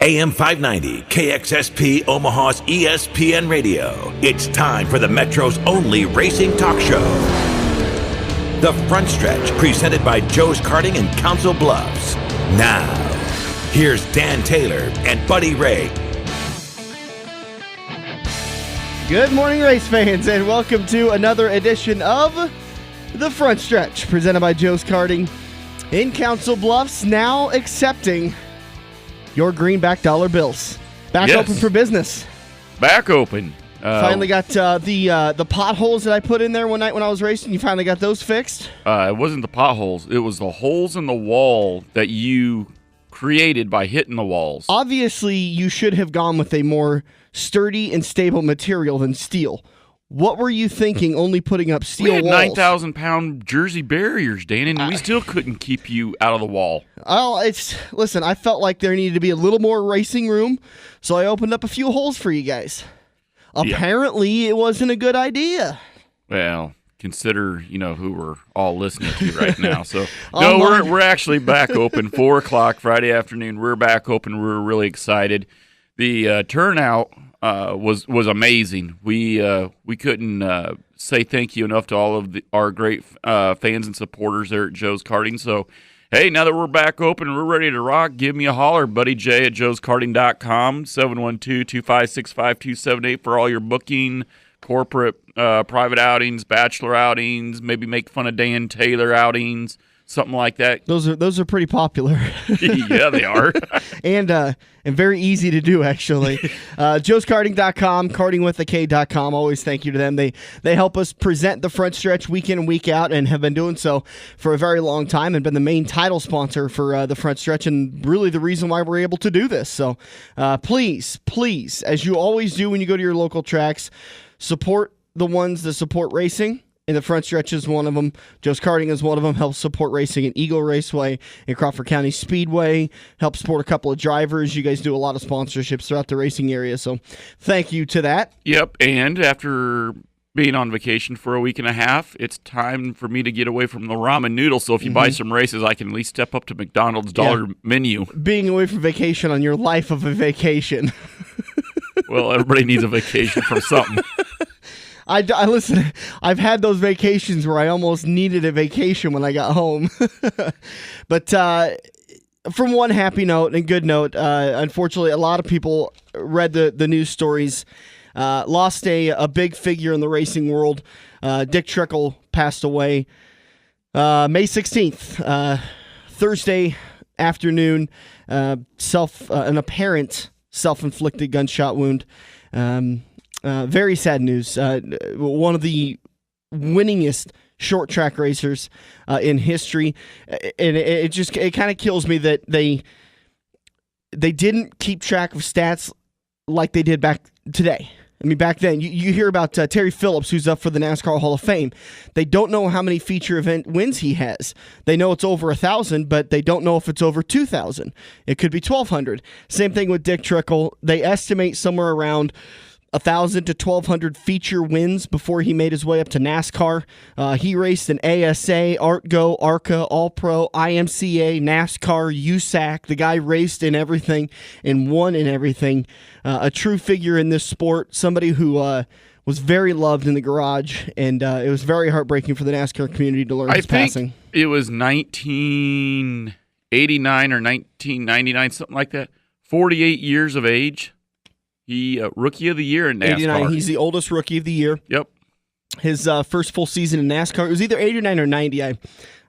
AM 590, KXSP Omaha's ESPN Radio. It's time for the Metro's only racing talk show. The Front Stretch, presented by Joe's Karting in Council Bluffs. Now, here's Dan Taylor and Buddy Ray. Good morning, race fans, and welcome to another edition of The Front Stretch, presented by Joe's Karting in Council Bluffs, now accepting your greenback dollar bills. Back open for business. Back open. Finally got the potholes that I put in there one night when I was racing. You finally got those fixed? It wasn't the potholes. It was the holes in the wall that you created by hitting the walls. Obviously, you should have gone with a more sturdy and stable material than steel. What were you thinking only putting up steel walls? We had 9,000-pound Jersey barriers, Dan, and we still couldn't keep you out of the wall. Oh, listen, I felt like there needed to be a little more racing room, so I opened up a few holes for you guys. Apparently, It wasn't a good idea. Well, consider, who we're all listening to right now. So, no, we're actually back open. 4 o'clock Friday afternoon. We're back open. We're really excited. The turnout was amazing. We couldn't say thank you enough to all of our great fans and supporters there at Joe's Karting. So, hey, now that we're back open and we're ready to rock, give me a holler, Buddy J at joeskarting.com, 712-256-5278 for all your booking, corporate, private outings, bachelor outings, maybe make fun of Dan Taylor outings. Something like that. Those are pretty popular. Yeah, they are. and very easy to do, actually. joeskarting.com, kartingwithak.com. Always thank you to them. They help us present the Front Stretch week in and week out and have been doing so for a very long time and been the main title sponsor for the Front Stretch and really the reason why we're able to do this. So please, as you always do when you go to your local tracks, support the ones that support racing. And the Front Stretch is one of them. Joe's Karting is one of them. Helps support racing at Eagle Raceway and Crawford County Speedway. Helps support a couple of drivers. You guys do a lot of sponsorships throughout the racing area. So thank you to that. Yep. And after being on vacation for a week and a half, it's time for me to get away from the ramen noodles. So if you buy some races, I can at least step up to McDonald's dollar menu. Being away from vacation on your life of a vacation. Well, everybody needs a vacation from something. I listen, I've had those vacations where I almost needed a vacation when I got home. But from one happy note and good note, unfortunately, a lot of people read the news stories. Lost a big figure in the racing world. Dick Trickle passed away May 16th, Thursday afternoon. An apparent self-inflicted gunshot wound. Very sad news. One of the winningest short track racers in history, and it kind of kills me that they didn't keep track of stats like they did back today. I mean, back then, you hear about Terry Phillips, who's up for the NASCAR Hall of Fame. They don't know how many feature event wins he has. They know it's over 1,000, but they don't know if it's over 2,000. It could be 1,200. Same thing with Dick Trickle. They estimate somewhere around 1,000 to 1,200 feature wins before he made his way up to NASCAR. He raced in ASA, ARTGO, ARCA, All-Pro, IMCA, NASCAR, USAC. The guy raced in everything and won in everything. A true figure in this sport, somebody who was very loved in the garage, and it was very heartbreaking for the NASCAR community to learn his passing. I think it was 1989 or 1999, something like that. 48 years of age. He Rookie of the Year in NASCAR. 89. He's the oldest Rookie of the Year. Yep. His first full season in NASCAR. It was either 89 or 90. I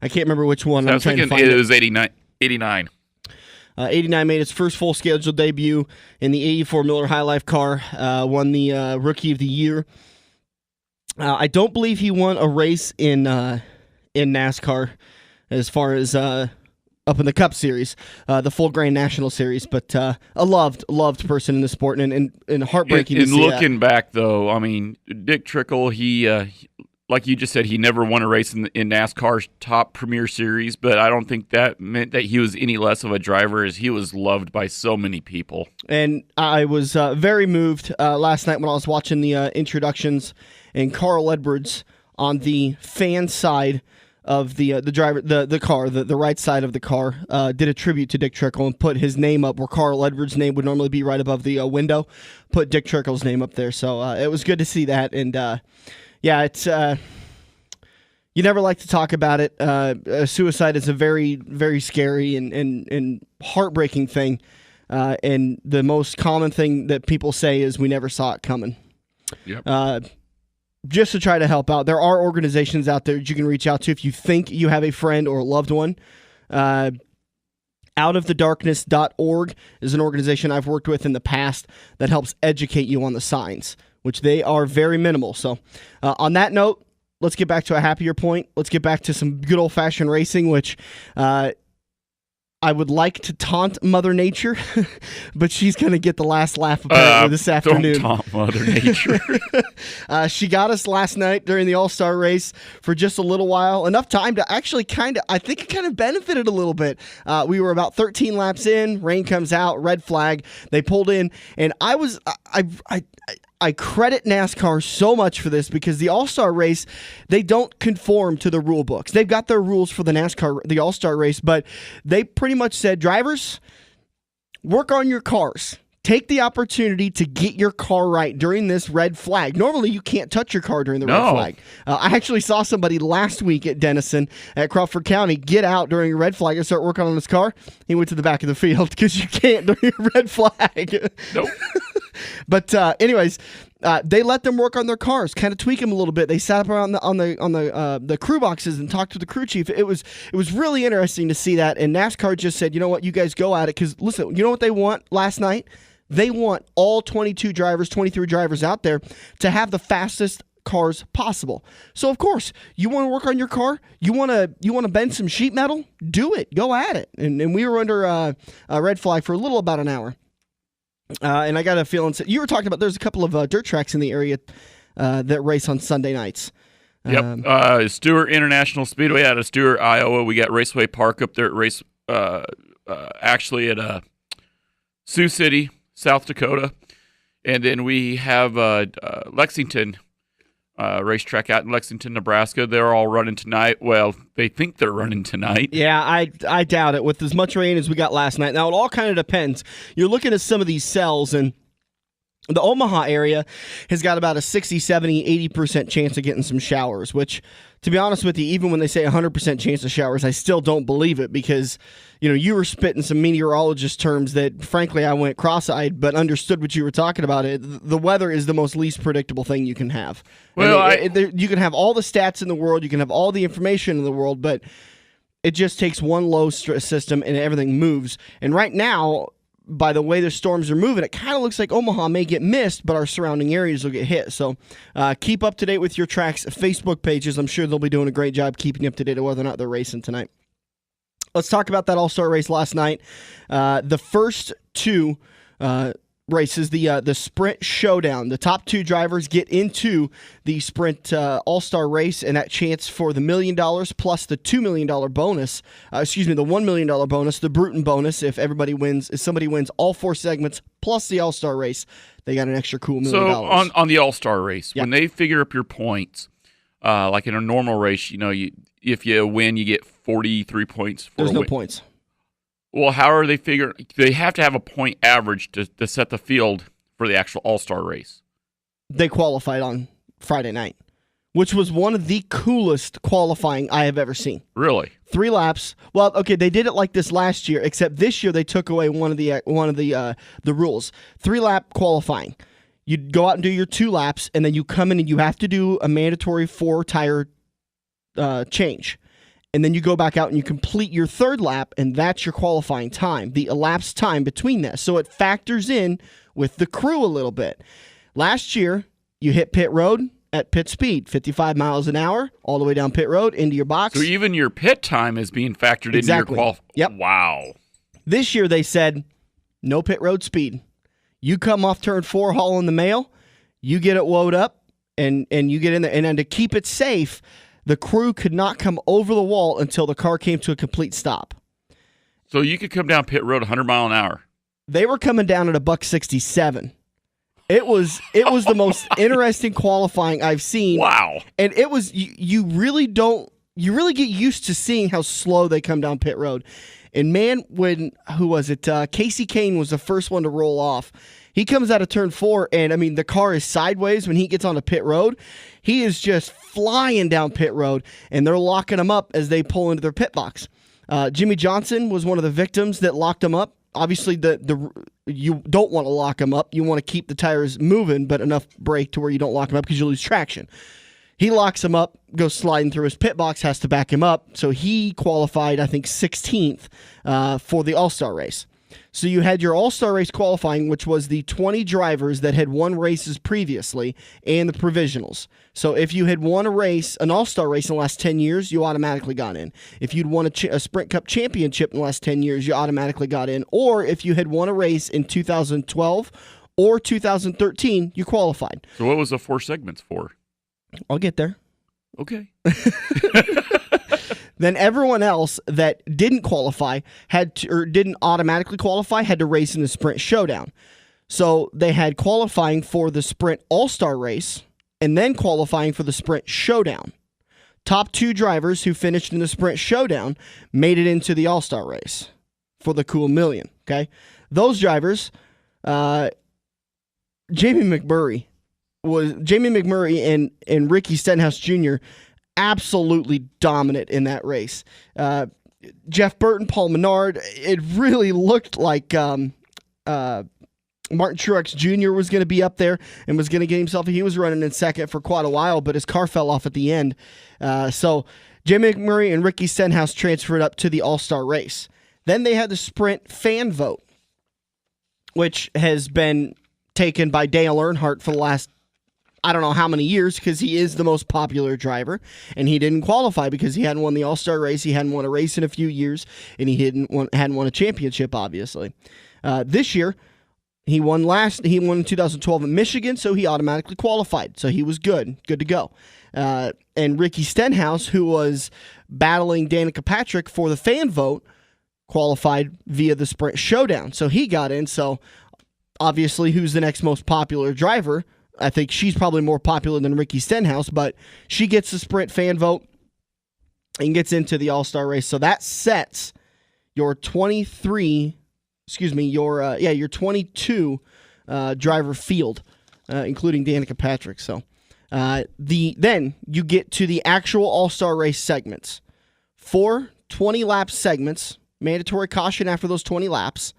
can't remember which one. I'm trying to find it was 89. 89. 89 made his first full scheduled debut in the 84 Miller High Life car. Won the Rookie of the Year. I don't believe he won a race in NASCAR as far as up in the Cup Series, the Full Grain National Series, but a loved person in the sport, and heartbreaking to see that. Looking back, though, I mean, Dick Trickle, he like you just said, he never won a race in NASCAR's top Premier Series, but I don't think that meant that he was any less of a driver, as he was loved by so many people. And I was very moved last night when I was watching the introductions, and Carl Edwards on the fan side of the driver, the car, the right side of the car, did a tribute to Dick Trickle and put his name up where Carl Edwards' name would normally be right above the window. Put Dick Trickle's name up there, so it was good to see that. And it's you never like to talk about it. Suicide is a very, very scary and heartbreaking thing, and the most common thing that people say is we never saw it coming. Yep. Just to try to help out. There are organizations out there that you can reach out to if you think you have a friend or a loved one. Outofthedarkness.org is an organization I've worked with in the past that helps educate you on the signs, which they are very minimal. So on that note, let's get back to a happier point. Let's get back to some good old-fashioned racing, which I would like to taunt Mother Nature, but she's going to get the last laugh apparently this afternoon. Don't taunt Mother Nature. She got us last night during the All-Star race for just a little while. Enough time to actually I think it kind of benefited a little bit. We were about 13 laps in, rain comes out, red flag. They pulled in, and I credit NASCAR so much for this because the All-Star race, they don't conform to the rule books. They've got their rules for the All-Star race, but they pretty much said, drivers, work on your cars. Take the opportunity to get your car right during this red flag. Normally, you can't touch your car during the red flag. I actually saw somebody last week at Denison at Crawford County get out during a red flag and start working on his car. He went to the back of the field because you can't during a red flag. Nope. But anyways, they let them work on their cars, kind of tweak them a little bit. They sat up on the crew boxes and talked to the crew chief. It was really interesting to see that. And NASCAR just said, you know what, you guys go at it. Because listen, you know what they want last night? They want all 23 drivers out there to have the fastest cars possible. So of course, you want to work on your car, you want to bend some sheet metal, do it, go at it. And we were under a red flag for a little about an hour. And I got a feeling you were talking about there's a couple of dirt tracks in the area that race on Sunday nights. Yep. Stewart International Speedway out of Stewart, Iowa. We got Raceway Park up there at actually at Sioux City, South Dakota. And then we have Lexington racetrack out in Lexington, Nebraska. They're all running tonight. Well, they think they're running tonight. Yeah, I doubt it with as much rain as we got last night. Now, it all kind of depends. You're looking at some of these cells, and the Omaha area has got about a 60, 70, 80% chance of getting some showers, which, to be honest with you, even when they say 100% chance of showers, I still don't believe it because, you were spitting some meteorologist terms that, frankly, I went cross-eyed but understood what you were talking about. The weather is the most least predictable thing you can have. Well, you can have all the stats in the world, you can have all the information in the world, but it just takes one low stress system and everything moves. And right now, by the way the storms are moving, it kind of looks like Omaha may get missed, but our surrounding areas will get hit. So keep up to date with your track's Facebook pages. I'm sure they'll be doing a great job keeping you up to date on whether or not they're racing tonight. Let's talk about that All-Star race last night. The first two races, the Sprint Showdown. The top two drivers get into the Sprint All-Star race, and that chance for the $1 million plus the $2 million bonus. The $1 million bonus, the Bruton bonus. If somebody wins all four segments plus the All-Star race, they got an extra cool $1 million. So on the All-Star race, when they figure up your points, like in a normal race, if you win, you get 43 points. There's no points. Well, how are they figuring? They have to have a point average to set the field for the actual All-Star race. They qualified on Friday night, which was one of the coolest qualifying I have ever seen. Really? 3 laps. Well, okay, they did it like this last year, except this year they took away one of the rules. 3-lap qualifying. You go out and do your 2 laps, and then you come in and you have to do a mandatory 4-tire change. And then you go back out and you complete your 3rd lap, and that's your qualifying time, the elapsed time between that. So it factors in with the crew a little bit. Last year, you hit pit road at pit speed, 55 miles an hour, all the way down pit road into your box. So even your pit time is being factored into your qualifying. Yep. Wow. This year they said, no pit road speed. You come off turn 4 hauling the mail, you get it woed up, and you get in there. And then to keep it safe, the crew could not come over the wall until the car came to a complete stop. So you could come down pit road 100 mile an hour. They were coming down at $167. It was the most interesting qualifying I've seen. Wow. And it was you really don't you really get used to seeing how slow they come down pit road. And man, who was it? Casey Kane was the first one to roll off. He comes out of turn 4, and I mean, the car is sideways when he gets onto pit road. He is just flying down pit road, and they're locking him up as they pull into their pit box. Jimmy Johnson was one of the victims that locked him up. Obviously, you don't want to lock him up. You want to keep the tires moving, but enough brake to where you don't lock him up because you lose traction. He locks him up, goes sliding through his pit box, has to back him up. So he qualified, I think, 16th for the All-Star race. So you had your All-Star race qualifying, which was the 20 drivers that had won races previously and the provisionals. So if you had won an All-Star race in the last 10 years, you automatically got in. If you'd won a Sprint Cup championship in the last 10 years, you automatically got in. Or if you had won a race in 2012 or 2013, you qualified. So what was the 4 segments for? I'll get there. Okay. Then everyone else that didn't qualify didn't automatically qualify had to race in the Sprint Showdown. So they had qualifying for the Sprint All-Star race and then qualifying for the Sprint Showdown. Top 2 drivers who finished in the Sprint Showdown made it into the All-Star race for the cool million. Okay, those drivers, Jamie McMurray and Ricky Stenhouse Jr. absolutely dominant in that race. Jeff Burton, Paul Menard, it really looked like Martin Truex Jr. was going to be up there and was going to get himself. He was running in second for quite a while, but his car fell off at the end. So Jamie McMurray and Ricky Stenhouse transferred up to the All-Star race. Then they had the Sprint fan vote, which has been taken by Dale Earnhardt for the last I don't know how many years because he is the most popular driver, and he didn't qualify because he hadn't won the All-Star race. He hadn't won a race in a few years, and he hadn't won a championship, obviously. This year, he won in 2012 in Michigan, so he automatically qualified. So he was good to go. And Ricky Stenhouse, who was battling Danica Patrick for the fan vote, qualified via the Sprint Showdown. So he got in. So obviously, who's the next most popular driver? I think she's probably more popular than Ricky Stenhouse, but she gets the Sprint fan vote and gets into the All-Star race. So that sets your 22 driver field, including Danica Patrick. So then you get to the actual All-Star race segments. 4 20-lap segments, mandatory caution after those 20 laps.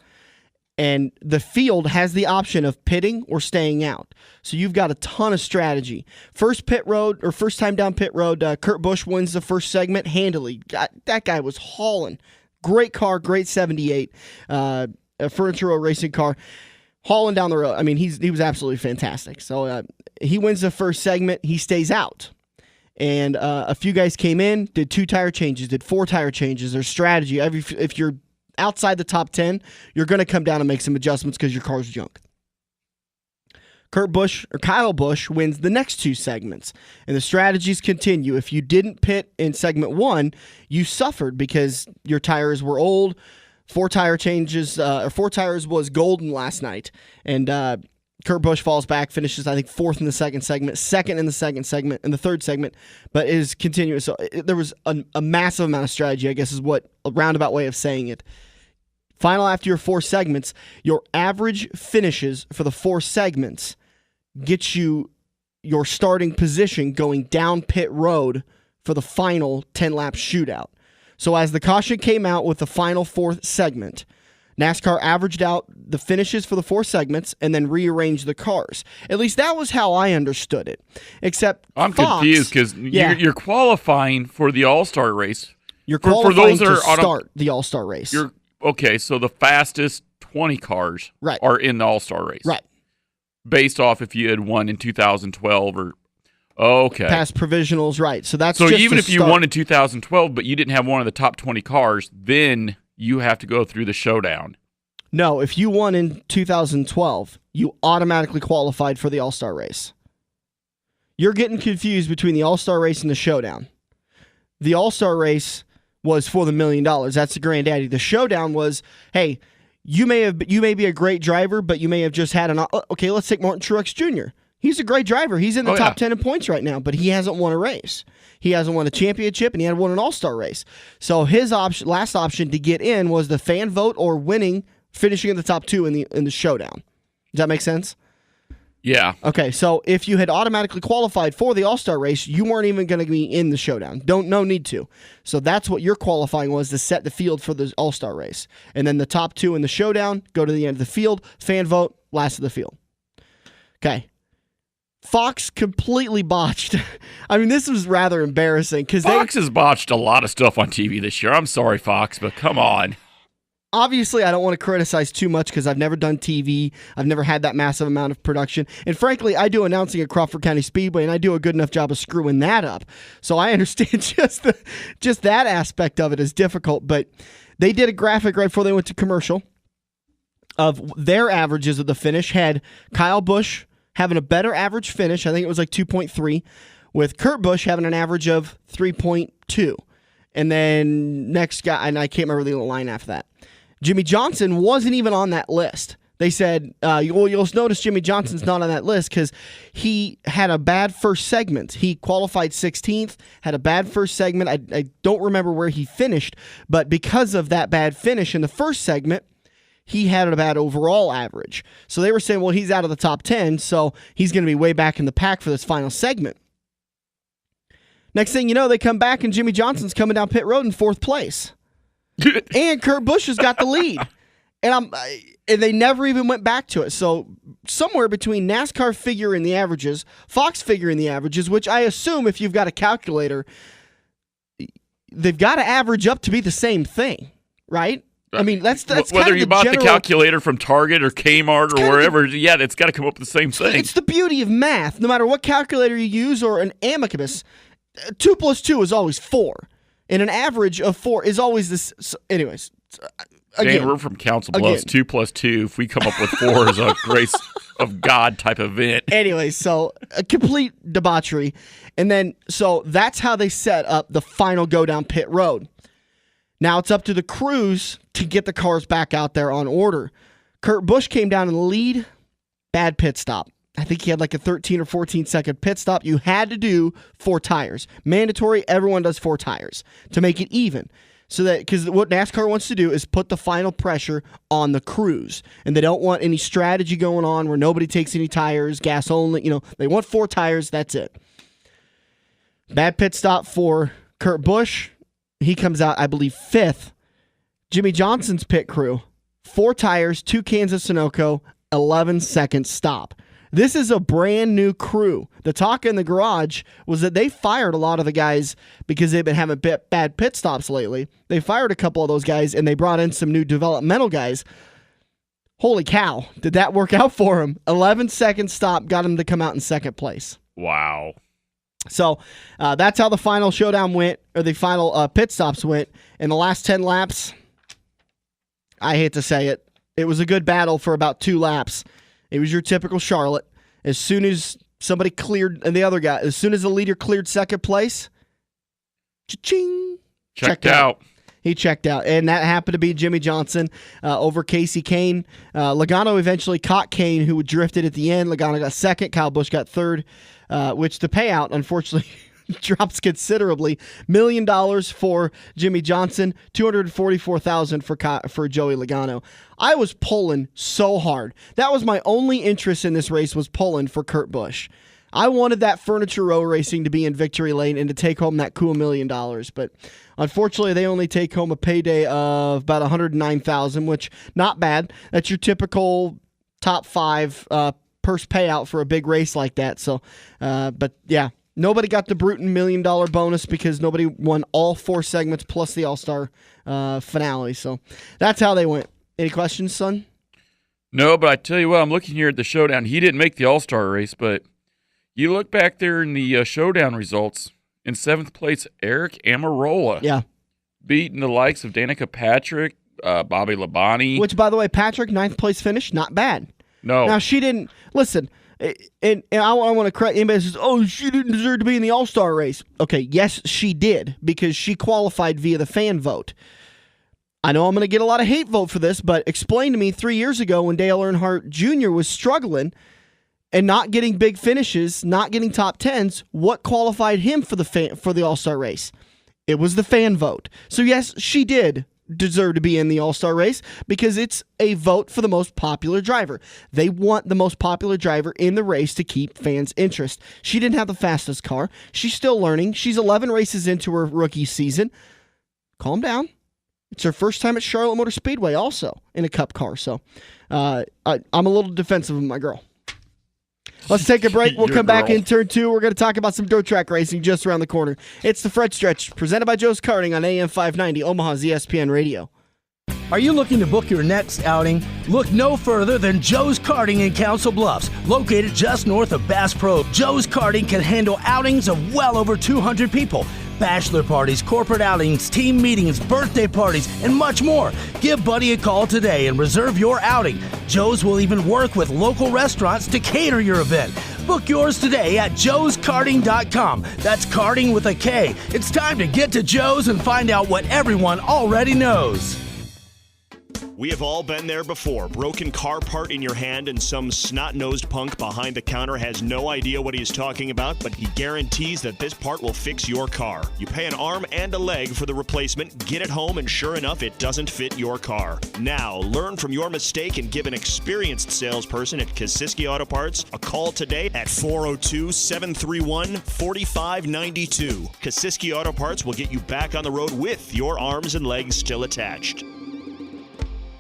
And the field has the option of pitting or staying out. So you've got a ton of strategy. First time down pit road, Kurt Busch wins the first segment handily. That guy was hauling. Great car, great 78. A Furniture Row racing car. Hauling down the road. I mean, he was absolutely fantastic. So he wins the first segment. He stays out. And a few guys came in, did 2 tire changes, did 4 tire changes. There's strategy. If you're outside the top 10, you're going to come down and make some adjustments because your car's junk. Kyle Busch wins the next 2 segments, and the strategies continue. If you didn't pit in segment 1, you suffered because your tires were old. 4 tire changes, 4 tires was golden last night, and Kurt Busch falls back, finishes, I think, 4th in the second segment, 2nd in the second segment, and the 3rd segment, but it is continuous. So there was a massive amount of strategy, I guess is what a roundabout way of saying it. Final after your 4 segments, your average finishes for the 4 segments gets you your starting position going down pit road for the final 10-lap shootout. So as the caution came out with the final 4th segment, NASCAR averaged out the finishes for the 4 segments and then rearranged the cars. At least that was how I understood it. Except I'm Fox, confused because you're qualifying for the All-Star race. You're qualifying for those that to start the All-Star race. Okay, so the fastest 20 cars are in the All-Star race. Right. Based off if you had won in 2012 or... Okay. Past provisionals, right. So that's so just even if you won in 2012, but you didn't have one of the top 20 cars, then you have to go through the showdown. No, if you won in 2012, you automatically qualified for the All-Star race. You're getting confused between the All-Star race and the showdown. The All-Star race was for the $1 million. That's the granddaddy. The showdown was, hey, you may be a great driver, but you may have just had okay, let's take Martin Truex Jr. He's a great driver. He's in the top 10 in points right now, but he hasn't won a race. He hasn't won a championship, and he hadn't won an all-star race. So his last option to get in was the fan vote or finishing in the top 2 in the showdown. Does that make sense? Yeah. Okay, so if you had automatically qualified for the all-star race, you weren't even going to be in the showdown. No need to. So that's what your qualifying was, to set the field for the all-star race. And then the top 2 in the showdown go to the end of the field, fan vote, last of the field. Okay. Fox completely botched. I mean, this was rather embarrassing because Fox has botched a lot of stuff on TV this year. I'm sorry, Fox, but come on. Obviously, I don't want to criticize too much because I've never done TV. I've never had that massive amount of production. And frankly, I do announcing at Crawford County Speedway, and I do a good enough job of screwing that up. So I understand just that aspect of it is difficult. But they did a graphic right before they went to commercial of their averages of the finish. Had Kyle Busch having a better average finish. I think it was like 2.3, with Kurt Busch having an average of 3.2. And then next guy, and I can't remember the line after that. Jimmy Johnson wasn't even on that list. They said, you'll notice Jimmy Johnson's not on that list because he had a bad first segment. He qualified 16th, had a bad first segment. I don't remember where he finished, but because of that bad finish in the first segment, he had a bad overall average. So they were saying, well, he's out of the top 10, so he's going to be way back in the pack for this final segment. Next thing you know, they come back and Jimmy Johnson's coming down pit road in 4th place. And Kurt Busch has got the lead. And they never even went back to it. So somewhere between NASCAR figuring the averages, Fox figuring the averages, which I assume if you've got a calculator, they've got to average up to be the same thing, right? I mean, that's whether kind of you bought the calculator from Target or Kmart or wherever, it's got to come up with the same thing. It's the beauty of math. No matter what calculator you use or an amicus, 2 plus 2 is always 4. And an average of 4 is always this. So anyways, again, Dan, we're from Council Bluffs. 2 plus 2. If we come up with 4 is a grace of God type event. Anyway, so a complete debauchery. And then, so that's how they set up the final go down pit road. Now it's up to the crews to get the cars back out there on order. Kurt Busch came down in the lead. Bad pit stop. I think he had like a 13 or 14 second pit stop. You had to do 4 tires. Mandatory, everyone does 4 tires to make it even. So that, because what NASCAR wants to do is put the final pressure on the crews. And they don't want any strategy going on where nobody takes any tires, gas only. They want 4 tires, that's it. Bad pit stop for Kurt Busch. He comes out, I believe, 5th. Jimmy Johnson's pit crew, 4 tires, 2 cans of Sunoco, 11-second stop. This is a brand new crew. The talk in the garage was that they fired a lot of the guys because they've been having bad pit stops lately. They fired a couple of those guys, and they brought in some new developmental guys. Holy cow, did that work out for him? 11-second stop got him to come out in 2nd place. Wow. So that's how the final showdown went, or the final pit stops went. In the last 10 laps, I hate to say it, it was a good battle for about 2 laps. It was your typical Charlotte. As soon as somebody cleared, and the other guy, as soon as the leader cleared 2nd place, cha-ching, checked out. He checked out, and that happened to be Jimmy Johnson over Casey Kane. Logano eventually caught Kane, who drifted at the end. Logano got 2nd. Kyle Busch got 3rd, which the payout, unfortunately, drops considerably. $1 million for Jimmy Johnson, $244,000 for Joey Logano. I was pulling so hard. That was my only interest in this race, was pulling for Kurt Busch. I wanted that Furniture Row Racing to be in victory lane and to take home that cool $1 million. But unfortunately, they only take home a payday of about $109,000, which not bad. That's your typical top 5 purse payout for a big race like that. So, but yeah. Nobody got the Bruton $1 million bonus because nobody won all 4 segments plus the All-Star finale. So that's how they went. Any questions, son? No, but I tell you what, I'm looking here at the showdown. He didn't make the All-Star race, but you look back there in the showdown results. In 7th place, Eric Amarola. Yeah. Beating the likes of Danica Patrick, Bobby Labonte. Which, by the way, Patrick, 9th place finish, not bad. No. Now, she didn't, listen, and I want to correct anybody who says, oh, she didn't deserve to be in the All-Star race. Okay, yes, she did, because she qualified via the fan vote. I know I'm going to get a lot of hate vote for this, but explain to me 3 years ago when Dale Earnhardt Jr. was struggling, and not getting big finishes, not getting top 10s, what qualified him for the All-Star race? It was the fan vote. So yes, she did deserve to be in the All-Star race because it's a vote for the most popular driver. They want the most popular driver in the race to keep fans' interest. She didn't have the fastest car. She's still learning. She's 11 races into her rookie season. Calm down. It's her first time at Charlotte Motor Speedway also in a Cup car. So I'm a little defensive of my girl. Let's take a break. We'll come back in turn 2. We're going to talk about some dirt track racing just around the corner. It's the Front Stretch, presented by Joe's Karting on AM 590, Omaha's ESPN Radio. Are you looking to book your next outing? Look no further than Joe's Karting in Council Bluffs. Located just north of Bass Pro, Joe's Karting can handle outings of well over 200 people. Bachelor parties, corporate outings, team meetings, birthday parties, and much more. Give Buddy a call today and reserve your outing. Joe's will even work with local restaurants to cater your event. Book yours today at joeskarting.com. That's karting with a K. It's time to get to Joe's and find out what everyone already knows. We have all been there before. Broken car part in your hand and some snot-nosed punk behind the counter has no idea what he is talking about, but he guarantees that this part will fix your car. You pay an arm and a leg for the replacement, get it home, and sure enough, it doesn't fit your car. Now, learn from your mistake and give an experienced salesperson at Kosiski Auto Parts a call today at 402-731-4592. Kosiski Auto Parts will get you back on the road with your arms and legs still attached.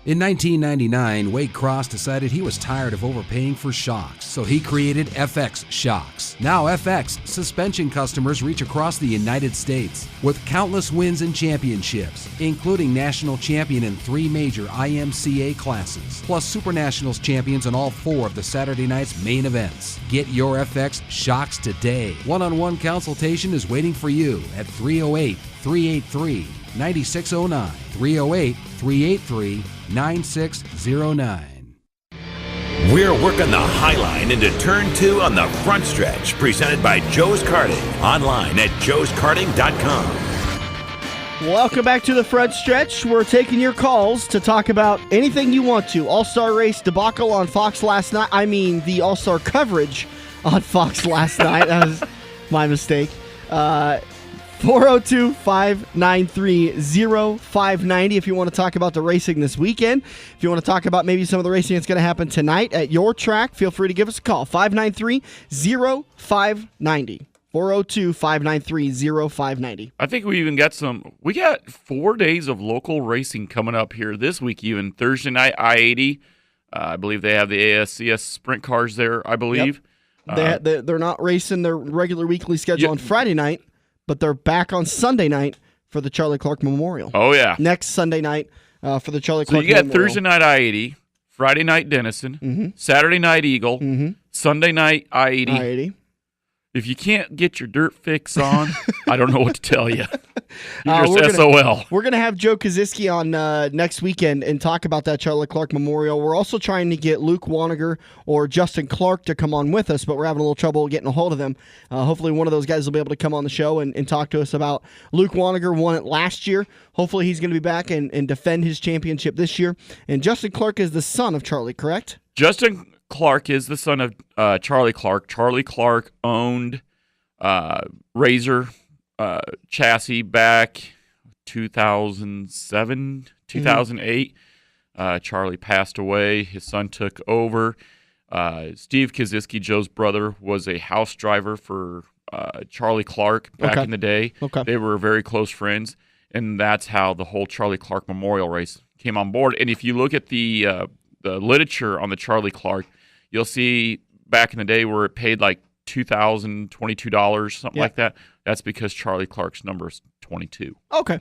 In 1999, Wade Cross decided he was tired of overpaying for shocks, so he created FX Shocks. Now FX suspension customers reach across the United States with countless wins and championships, including national champion in 3 major IMCA classes, plus Super Nationals champions in all 4 of the Saturday night's main events. Get your FX Shocks today. One-on-one consultation is waiting for you at 308-383-9609, 308-383-9609. We're working the high line into turn 2 on the Front Stretch, presented by Joe's Karting, online at joeskarting.com. Welcome back to the Front Stretch. We're taking your calls to talk about anything you want to. All-Star race debacle on Fox last night. I mean, the All-Star coverage on Fox last night. That was my mistake. 402-593-0590 if you want to talk about the racing this weekend. If you want to talk about maybe some of the racing that's going to happen tonight at your track, feel free to give us a call. 593-0590. 402-593-0590. I think we even got 4 days of local racing coming up here this week, even Thursday night, I-80. I believe they have the ASCS sprint cars there, I believe. Yep. They're not racing their regular weekly schedule on Friday night, but they're back on Sunday night for the Charlie Clark Memorial. Oh, yeah. Next Sunday night for the Charlie Clark Memorial. So you got Memorial. Thursday night I-80, Friday night Denison, Saturday night Eagle, Sunday night I-80. I-80. If you can't get your dirt fix on, I don't know what to tell you. You're just SOL. We're going to have Joe Kosiski on next weekend and talk about that Charlie Clark Memorial. We're also trying to get Luke Waniger or Justin Clark to come on with us, but we're having a little trouble getting a hold of them. Hopefully one of those guys will be able to come on the show and talk to us about Luke Waniger won it last year. Hopefully he's going to be back and defend his championship this year. And Justin Clark is the son of Charlie, correct? Justin Clark is the son of Charlie Clark. Charlie Clark owned Razor chassis back 2007, 2008. Charlie passed away. His son took over. Steve Kosiski, Joe's brother, was a house driver for Charlie Clark back in the day. Okay. They were very close friends, and that's how the whole Charlie Clark Memorial race came on board. And if you look at the literature on the Charlie Clark, you'll see back in the day where it paid like $2,000, $22, something like that. That's because Charlie Clark's number is 22. Okay.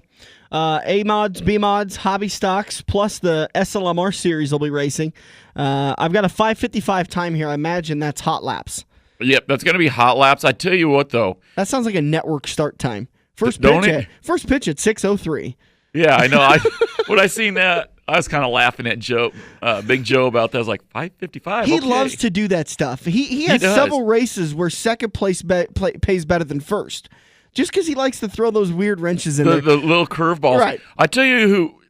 A mods, B mods, hobby stocks, plus the SLMR series will be racing. I've got a 5:55 time here. I imagine that's hot laps. Yep, that's going to be hot laps. I tell you what, though. That sounds like a network start time. First pitch at 6:03. Yeah, I know. When I seen that, I was kind of laughing at Joe, Big Joe, about that. I was like, 5:55. He loves to do that stuff. He has several races where second place pays better than first, just because he likes to throw those weird wrenches in there. The little curveballs. Right. I tell you who,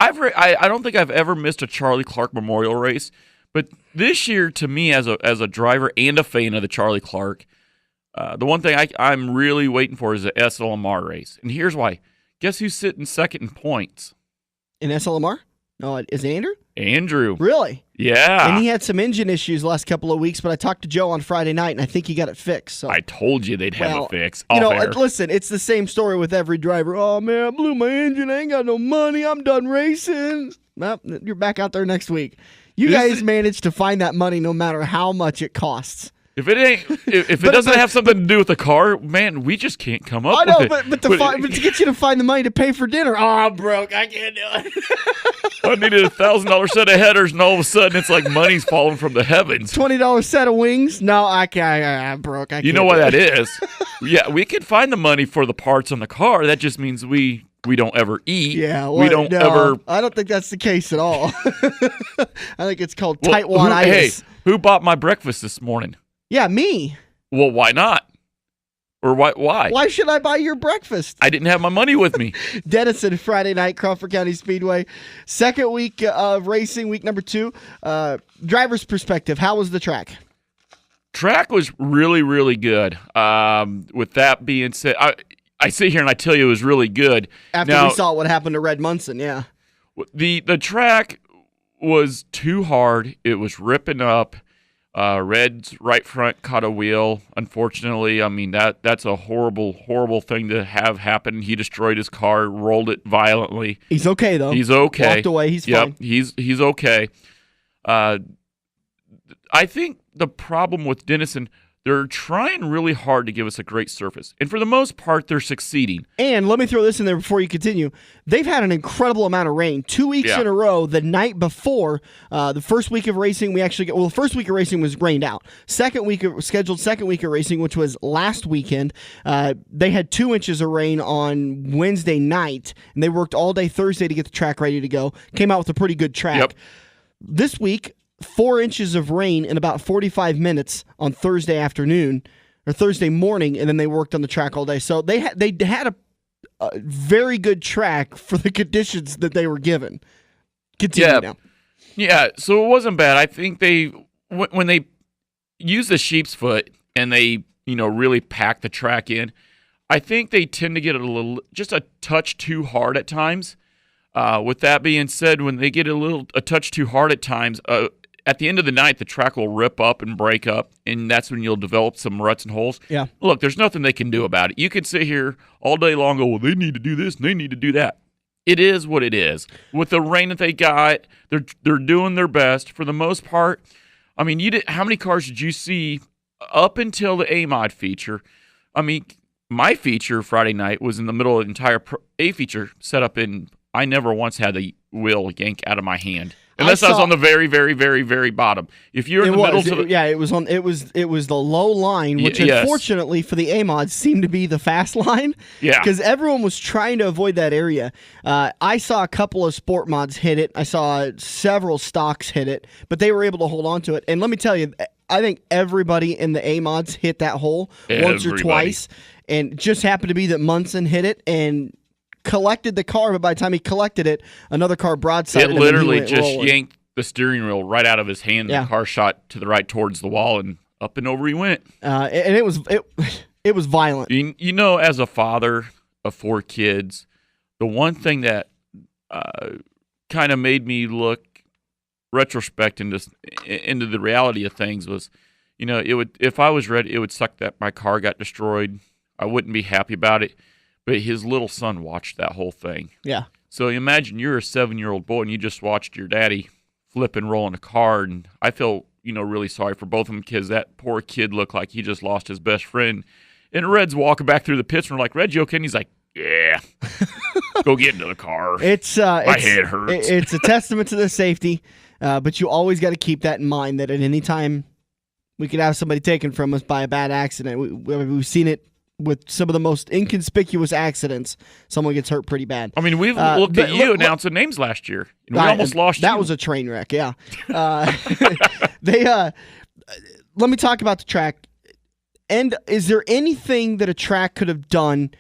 I don't think I've ever missed a Charlie Clark Memorial race, But this year, to me, as a driver and a fan of the Charlie Clark, the one thing I'm really waiting for is the SLMR race. And here's why. Guess who's sitting second in points? In SLMR? No, is it Andrew? Andrew. Really? Yeah. And he had some engine issues the last couple of weeks, but I talked to Joe on Friday night, and I think he got it fixed. So. I told you they'd have a fix. Listen, it's the same story with every driver. Oh, man, I blew my engine. I ain't got no money. I'm done racing. Well, you're back out there next week. You guys managed to find that money no matter how much it costs. If it doesn't have something to do with the car, man, we just can't come up with it. But to get you to find the money to pay for dinner, I'm broke. I can't do it. I needed a $1,000 set of headers, and all of a sudden it's like money's falling from the heavens. $20 set of wings? No, I can't. I'm broke. I can't. You know why that is? Yeah, we can find the money for the parts on the car. That just means we don't ever eat. Yeah, we don't ever. I don't think that's the case at all. I think it's called tightwad-itis. Hey, who bought my breakfast this morning? Yeah, me. Well, why not? Or why? Why should I buy your breakfast? I didn't have my money with me. Denison, Friday night, Crawford County Speedway. Second week of racing, week number 2. Driver's perspective, how was the track? Track was really, really good. With that being said, I sit here and I tell you it was really good. After we saw what happened to Red Munson, yeah. The track was too hard. It was ripping up. Red's right front caught a wheel. Unfortunately, I mean that's a horrible, horrible thing to have happen. He destroyed his car, rolled it violently. He's okay though. He's okay. Walked away. He's fine. He's okay. I think the problem with Denison, they're trying really hard to give us a great surface. And for the most part, they're succeeding. And let me throw this in there before you continue. They've had an incredible amount of rain. 2 weeks in a row. The night before, the first week of racing, the first week of racing was rained out. Second week of racing, which was last weekend, they had 2 inches of rain on Wednesday night, and they worked all day Thursday to get the track ready to go. Came out with a pretty good track. Yep. This week, 4 inches of rain in about 45 minutes on Thursday afternoon or Thursday morning, and then they worked on the track all day. So they had a very good track for the conditions that they were given. Continue now. Yeah, so it wasn't bad. I think when they use the sheep's foot and they really pack the track in, I think they tend to get just a touch too hard at times. With that being said, when they get a touch too hard at times, at the end of the night, the track will rip up and break up, and that's when you'll develop some ruts and holes. Yeah. Look, there's nothing they can do about it. You can sit here all day long and go, well, they need to do this and they need to do that. It is what it is. With the rain that they got, they're doing their best. For the most part, I mean, how many cars did you see up until the A-Mod feature? I mean, my feature Friday night was in the middle of the entire A feature set up in, I never once had the wheel yank out of my hand. Unless I was on the very, very, very, very bottom. If you're in the middle, it was the low line, which unfortunately for the A-Mods seemed to be the fast line. Yeah, because everyone was trying to avoid that area. I saw a couple of sport mods hit it. I saw several stocks hit it, but they were able to hold on to it. And let me tell you, I think everybody in the A-Mods hit that hole once or twice, and it just happened to be that Munson hit it and collected the car, but by the time he collected it, another car broadsided him. It literally just yanked the steering wheel right out of his hand. Yeah. The car shot to the right towards the wall, and up and over he went. And it was violent. You know, as a father of 4 kids, the one thing that kind of made me look retrospect into the reality of things was, if I was ready, it would suck that my car got destroyed. I wouldn't be happy about it. But his little son watched that whole thing. Yeah. So imagine you're a 7-year-old boy and you just watched your daddy flip and roll in a car. And I feel, really sorry for both of them because that poor kid looked like he just lost his best friend. And Red's walking back through the pits and we're like, Red, you okay? And he's like, yeah. Go get into the car. My head hurts. It's a testament to their safety. But you always got to keep that in mind that at any time we could have somebody taken from us by a bad accident. We've seen it. With some of the most inconspicuous accidents, someone gets hurt pretty bad. I mean, we've looked at you announcing names last year, and we almost lost you. That was a train wreck, yeah. Let me talk about the track. And is there anything that a track could have done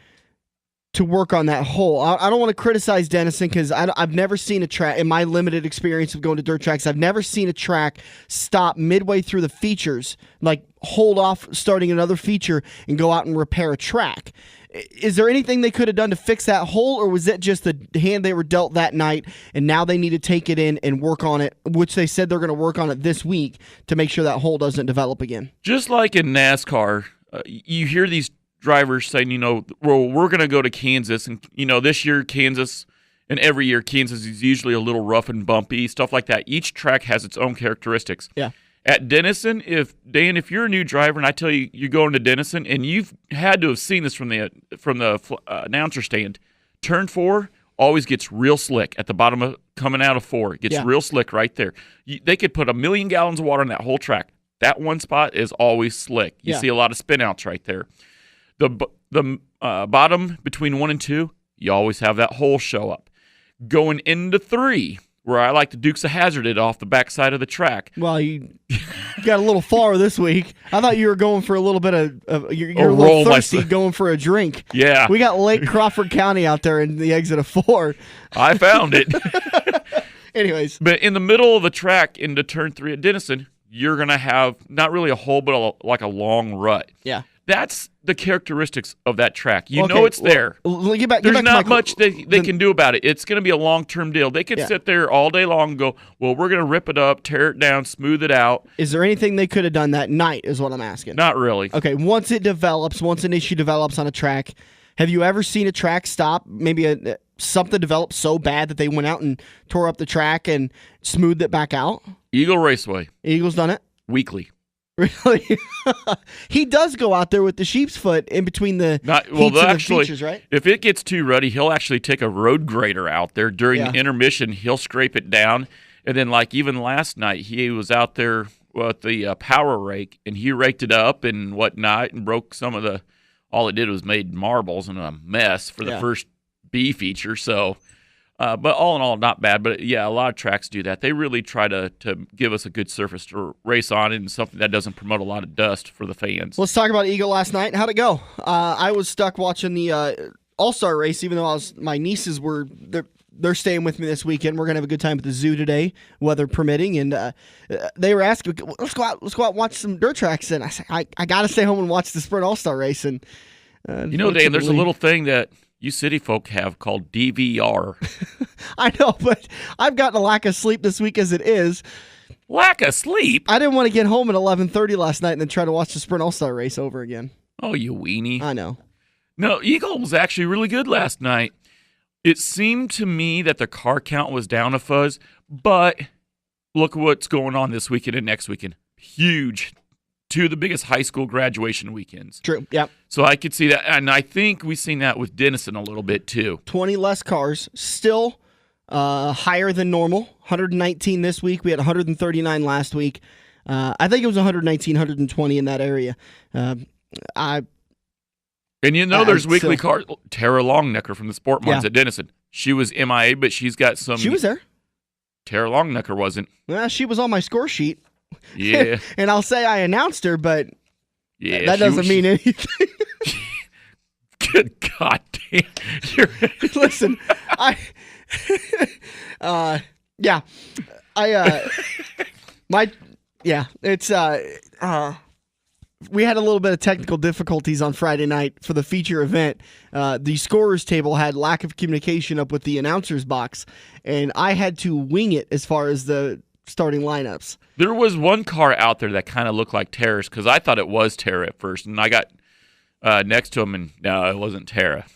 to work on that hole. I don't want to criticize Denison because I've never seen a track, in my limited experience of going to dirt tracks, I've never seen a track stop midway through the features, like hold off starting another feature and go out and repair a track. Is there anything they could have done to fix that hole, or was it just the hand they were dealt that night and now they need to take it in and work on it, which they said they're going to work on it this week to make sure that hole doesn't develop again? Just like in NASCAR, you hear these drivers saying, well, we're going to go to Kansas, and this year Kansas, and every year Kansas is usually a little rough and bumpy, stuff like that. Each track has its own characteristics. Yeah. At Denison, if you're a new driver and I tell you you're going to Denison, and you've had to have seen this from the announcer stand, turn 4 always gets real slick at the bottom of coming out of 4. It gets real slick right there. They could put 1 million gallons of water on that whole track. That one spot is always slick. You see a lot of spin outs right there. The bottom between 1 and 2, you always have that hole show up. Going into 3, where I like to Dukes of Hazzard it off the backside of the track. Well, you got a little far this week. I thought you were going for a little bit of you're a roll little thirsty going for a drink. Yeah. We got Lake Crawford County out there in the exit of 4. I found it. Anyways. But in the middle of the track into turn 3 at Denison, you're going to have not really a hole, but like a long rut. Yeah. That's the characteristics of that track. You know it's there. There's not much they can do about it. It's going to be a long-term deal. They could sit there all day long and go, well, we're going to rip it up, tear it down, smooth it out. Is there anything they could have done that night is what I'm asking. Not really. Okay, once an issue develops on a track, have you ever seen a track stop, maybe something developed so bad that they went out and tore up the track and smoothed it back out? Eagle Raceway. Eagle's done it? Weekly. Really? He does go out there with the sheep's foot in between the features, right? If it gets too ruddy, he'll actually take a road grader out there during intermission. He'll scrape it down, and then like even last night, he was out there with the power rake, and he raked it up and whatnot, and broke some of the. All it did was made marbles and a mess for the first B feature. So. But all in all, not bad. But, a lot of tracks do that. They really try to give us a good surface to race on and something that doesn't promote a lot of dust for the fans. Let's talk about Eagle last night. How'd it go? I was stuck watching the All-Star race, even though my nieces were they're staying with me this weekend. We're going to have a good time at the zoo today, weather permitting. And they were asking, let's go out and watch some dirt tracks. And I said, I got to stay home and watch the Sprint All-Star race. And Dan, there's a little thing that you city folk have called DVR. I know, but I've gotten a lack of sleep this week as it is. Lack of sleep? I didn't want to get home at 11:30 last night and then try to watch the Sprint All-Star race over again. Oh, you weenie. I know. No, Eagle was actually really good last night. It seemed to me that the car count was down a fuzz, but look what's going on this weekend and next weekend. Huge. 2 of the biggest high school graduation weekends. True, yep. So I could see that, and I think we've seen that with Denison a little bit too. 20 less cars, still higher than normal. 119 this week. We had 139 last week. I think it was 119, 120 in that area. And there's weekly cars. Tara Longnecker from the Sport Mines at Denison. She was MIA, but she's got some. She was there. Tara Longnecker wasn't. She was on my score sheet. Yeah. And I'll say I announced her, but that doesn't mean anything. Good God damn. Listen, we had a little bit of technical difficulties on Friday night for the feature event. The scorers table had lack of communication up with the announcer's box, and I had to wing it as far as the starting lineups. There was one car out there that kind of looked like Tara's because I thought it was Tara at first, and I got next to him, and no, it wasn't Tara.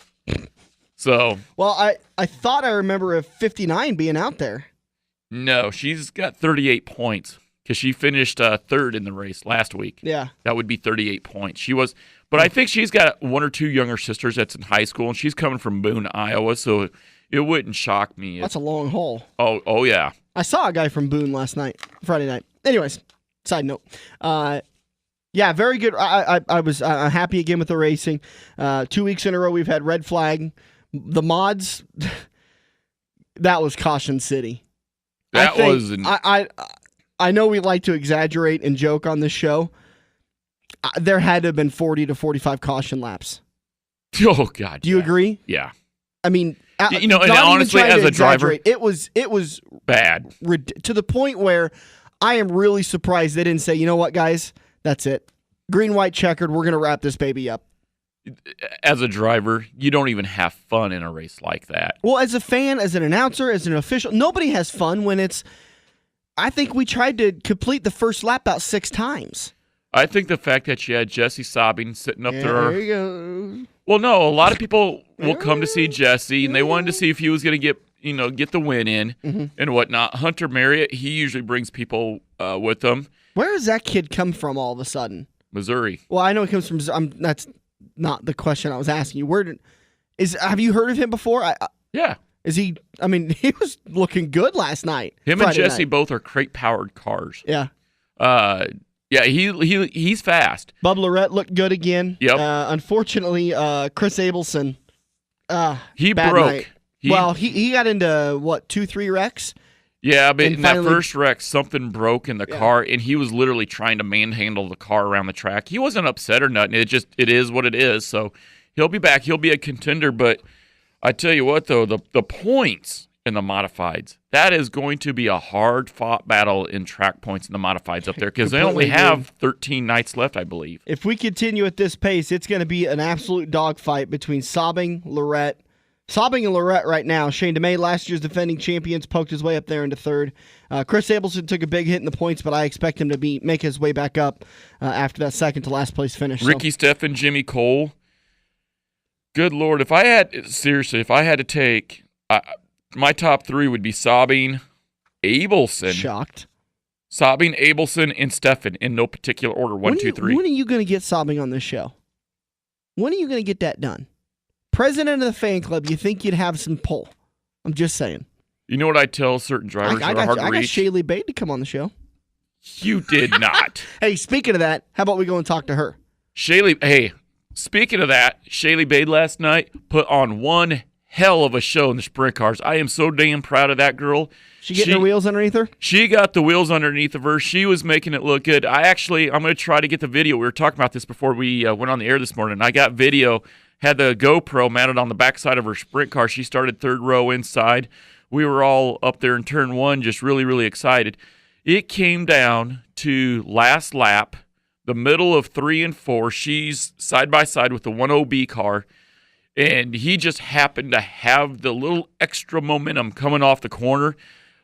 So, well, I thought I remember a 59 being out there. No, she's got 38 points because she finished third in the race last week. Yeah, that would be 38 points. She was, but I think she's got 1 or 2 younger sisters that's in high school, and she's coming from Boone, Iowa, so it wouldn't shock me. That's a long haul. Oh yeah. I saw a guy from Boone Friday night. Anyways, side note. Very good. I was happy again with the racing. 2 weeks in a row we've had red flag. The mods, that was Caution City. I know we like to exaggerate and joke on this show. There had to have been 40 to 45 caution laps. Oh God. Do you agree? Yeah. I mean, and honestly, as a driver, it was bad to the point where I am really surprised they didn't say, you know what, guys, that's it. Green, white, checkered. We're going to wrap this baby up. As a driver, you don't even have fun in a race like that. Well, as a fan, as an announcer, as an official, nobody has fun when it's. I think we tried to complete the first lap about 6 times. I think the fact that you had Jesse Sabine sitting up there. There you go. Well, no, a lot of people will come to see Jesse, and they wanted to see if he was going to get the win in and whatnot. Hunter Marriott, he usually brings people with him. Where does that kid come from all of a sudden? Missouri. Well, I know he comes from. That's not the question I was asking you. Have you heard of him before? Yeah. Is he? I mean, he was looking good last night. Him and Jesse both are crate-powered cars. Yeah. Yeah, he's fast. Bub Lorette looked good again. Yep. Unfortunately, Chris Abelson. He bad broke. Night. He got into 2-3 wrecks. Yeah, but in finally, that first wreck, something broke in the car, and he was literally trying to manhandle the car around the track. He wasn't upset or nothing. It is what it is. So he'll be back. He'll be a contender. But I tell you what, though, the points in the modifieds, that is going to be a hard-fought battle in track points in the modifieds up there because they only have 13 nights left, I believe. If we continue at this pace, it's going to be an absolute dogfight between Sabing, Lorette. Sabing and Lorette right now. Shane DeMay, last year's defending champions, poked his way up there into third. Chris Abelson took a big hit in the points, but I expect him to make his way back up after that second to last place finish. Ricky Steffen, Jimmy Cole. Good Lord, if I had to take, my top 3 would be Sabine, Abelson. Shocked. Sabine, Abelson, and Steffen in no particular order. 1, 2, 3. When are you going to get Sabing on this show? When are you going to get that done? President of the fan club, you think you'd have some pull. I'm just saying. You know what I tell certain drivers that are hard to reach? I got Shaylee Bade to come on the show. You did not. Hey, speaking of that, how about we go and talk to her? Hey, speaking of that, Shaylee Bade last night put on one hell of a show in the sprint cars. I am so damn proud of that girl. She getting her wheels underneath her? She got the wheels underneath of her. She was making it look good. I'm going to try to get the video. We were talking about this before we went on the air this morning. I got video. Had the GoPro mounted on the backside of her sprint car. She started third row inside. We were all up there in turn 1, just really, really excited. It came down to last lap, the middle of 3 and 4. She's side by side with the 1OB car, and he just happened to have the little extra momentum coming off the corner.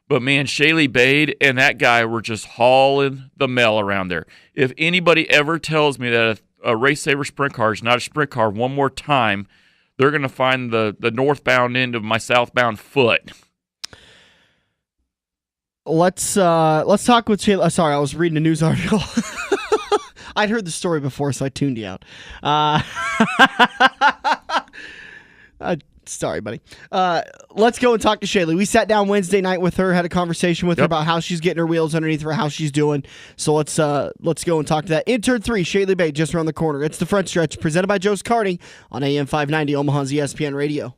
But, man, Shaylee Bade and that guy were just hauling the mail around there. If anybody ever tells me that a Race Saver sprint car is not a sprint car one more time, they're going to find the northbound end of my southbound foot. Let's talk with Shayle. Sorry, I was reading a news article. I'd heard the story before, so I tuned you out. Sorry, buddy. Let's go and talk to Shaylee. We sat down Wednesday night with her, had a conversation with her about how she's getting her wheels underneath her, how she's doing. So let's go and talk to that. In turn 3, Shaylee Bade just around the corner. It's the front stretch, presented by Joe's Karting on AM 590, Omaha's ESPN Radio.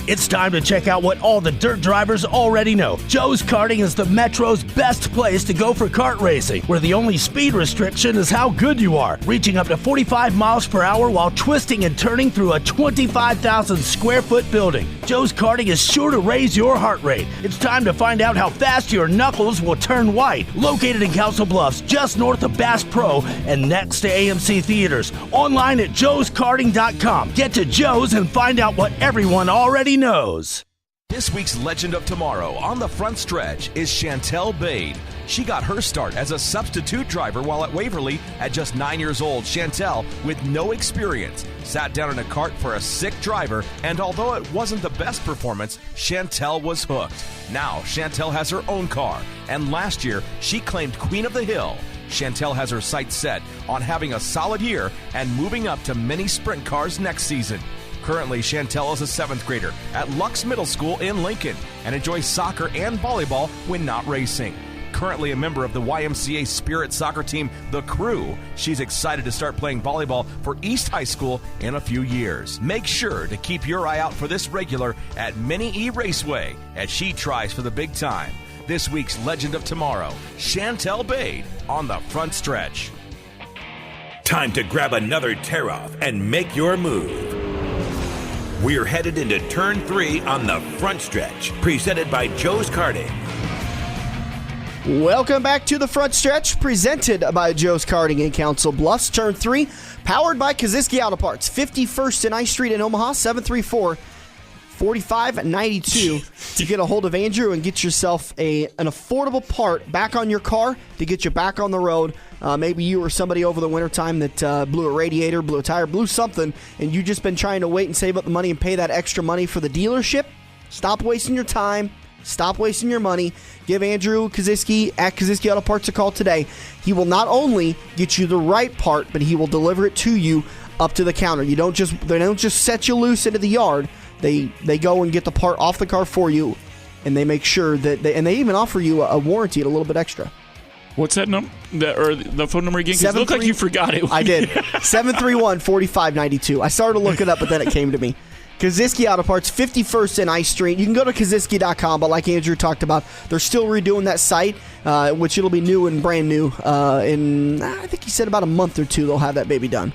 It's time to check out what all the dirt drivers already know. Joe's Karting is the Metro's best place to go for kart racing, where the only speed restriction is how good you are, reaching up to 45 miles per hour while twisting and turning through a 25,000 square foot building. Joe's Karting is sure to raise your heart rate. It's time to find out how fast your knuckles will turn white. Located in Council Bluffs, just north of Bass Pro and next to AMC Theaters. Online at joeskarting.com. Get to Joe's and find out what everyone already knows. This week's Legend of Tomorrow on the front stretch is Shaylee Bade. She got her start as a substitute driver while at Waverly at just 9 years old. Shaylee, with no experience, sat down in a cart for a sick driver, and although it wasn't the best performance, Shaylee was hooked. Now Shaylee has her own car, and last year she claimed Queen of the Hill. Shaylee has her sights set on having a solid year and moving up to mini sprint cars next season. Currently, Shaylee is a 7th grader at Lux Middle School in Lincoln and enjoys soccer and volleyball when not racing. Currently a member of the YMCA Spirit soccer team, The Crew, she's excited to start playing volleyball for East High School in a few years. Make sure to keep your eye out for this regular at Mini E Raceway as she tries for the big time. This week's Legend of Tomorrow, Shaylee Bade on the front stretch. Time to grab another tear-off and make your move. We're headed into turn 3 on the front stretch, presented by Joe's Karting. Welcome back to the front stretch, presented by Joe's Karting in Council Bluffs. Turn 3, powered by Kaziski Auto Parts, 51st and I Street in Omaha, 734-4592. To get a hold of Andrew and get yourself an affordable part back on your car to get you back on the road. Maybe you or somebody over the wintertime that blew a radiator, blew a tire, blew something, and you've just been trying to wait and save up the money and pay that extra money for the dealership. Stop wasting your time. Stop wasting your money. Give Andrew Kaziski at Kaziski Auto Parts a call today. He will not only get you the right part, but he will deliver it to you up to the counter. They don't just set you loose into the yard. They go and get the part off the car for you, and they make sure that they even offer you a warranty at a little bit extra. What's that number? The phone number again? 'Cause it looked like you forgot it. I did. 731-4592. I started to look it up, but then it came to me. Kaziski Auto Parts, 51st and I Street. You can go to Kaziski.com, but like Andrew talked about, they're still redoing that site, which it'll be new and brand new. In, I think he said about a month or two, they'll have that baby done.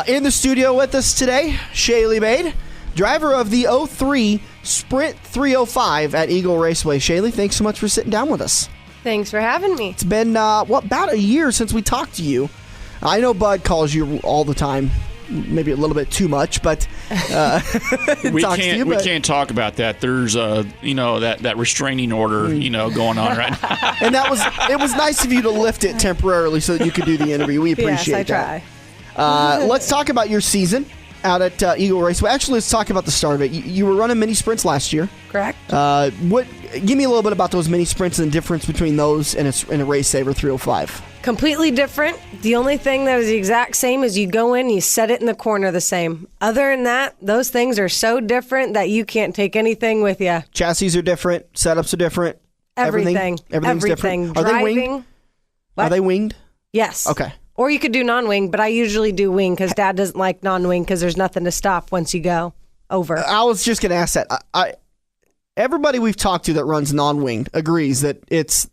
In the studio with us today, Shaylee Bade, driver of the 03 Sprint 305 at Eagle Raceway. Shaylee, thanks so much for sitting down with us. Thanks for having me. It's been, about a year since we talked to you. I know Bud calls you all the time, maybe a little bit too much, but we can't talk about that. There's that restraining order, going on right now. And it was nice of you to lift it temporarily so that you could do the interview. We appreciate that. Try. Let's talk about your season out at Eagle Raceway. Actually, let's talk about the start of it. You were running mini sprints last year. Correct. Give me a little bit about those mini sprints and the difference between those and a Race Saver 305. Completely different. The only thing that is the exact same is you go in, you set it in the corner the same. Other than that, those things are so different that you can't take anything with you. Chassis are different. Setups are different. Everything's different. Are Driving, they winged? Are they winged? Yes. Okay. Or you could do non-wing, but I usually do wing because Dad doesn't like non-wing because there's nothing to stop once you go over. I was just going to ask that. Everybody we've talked to that runs non-winged agrees that it's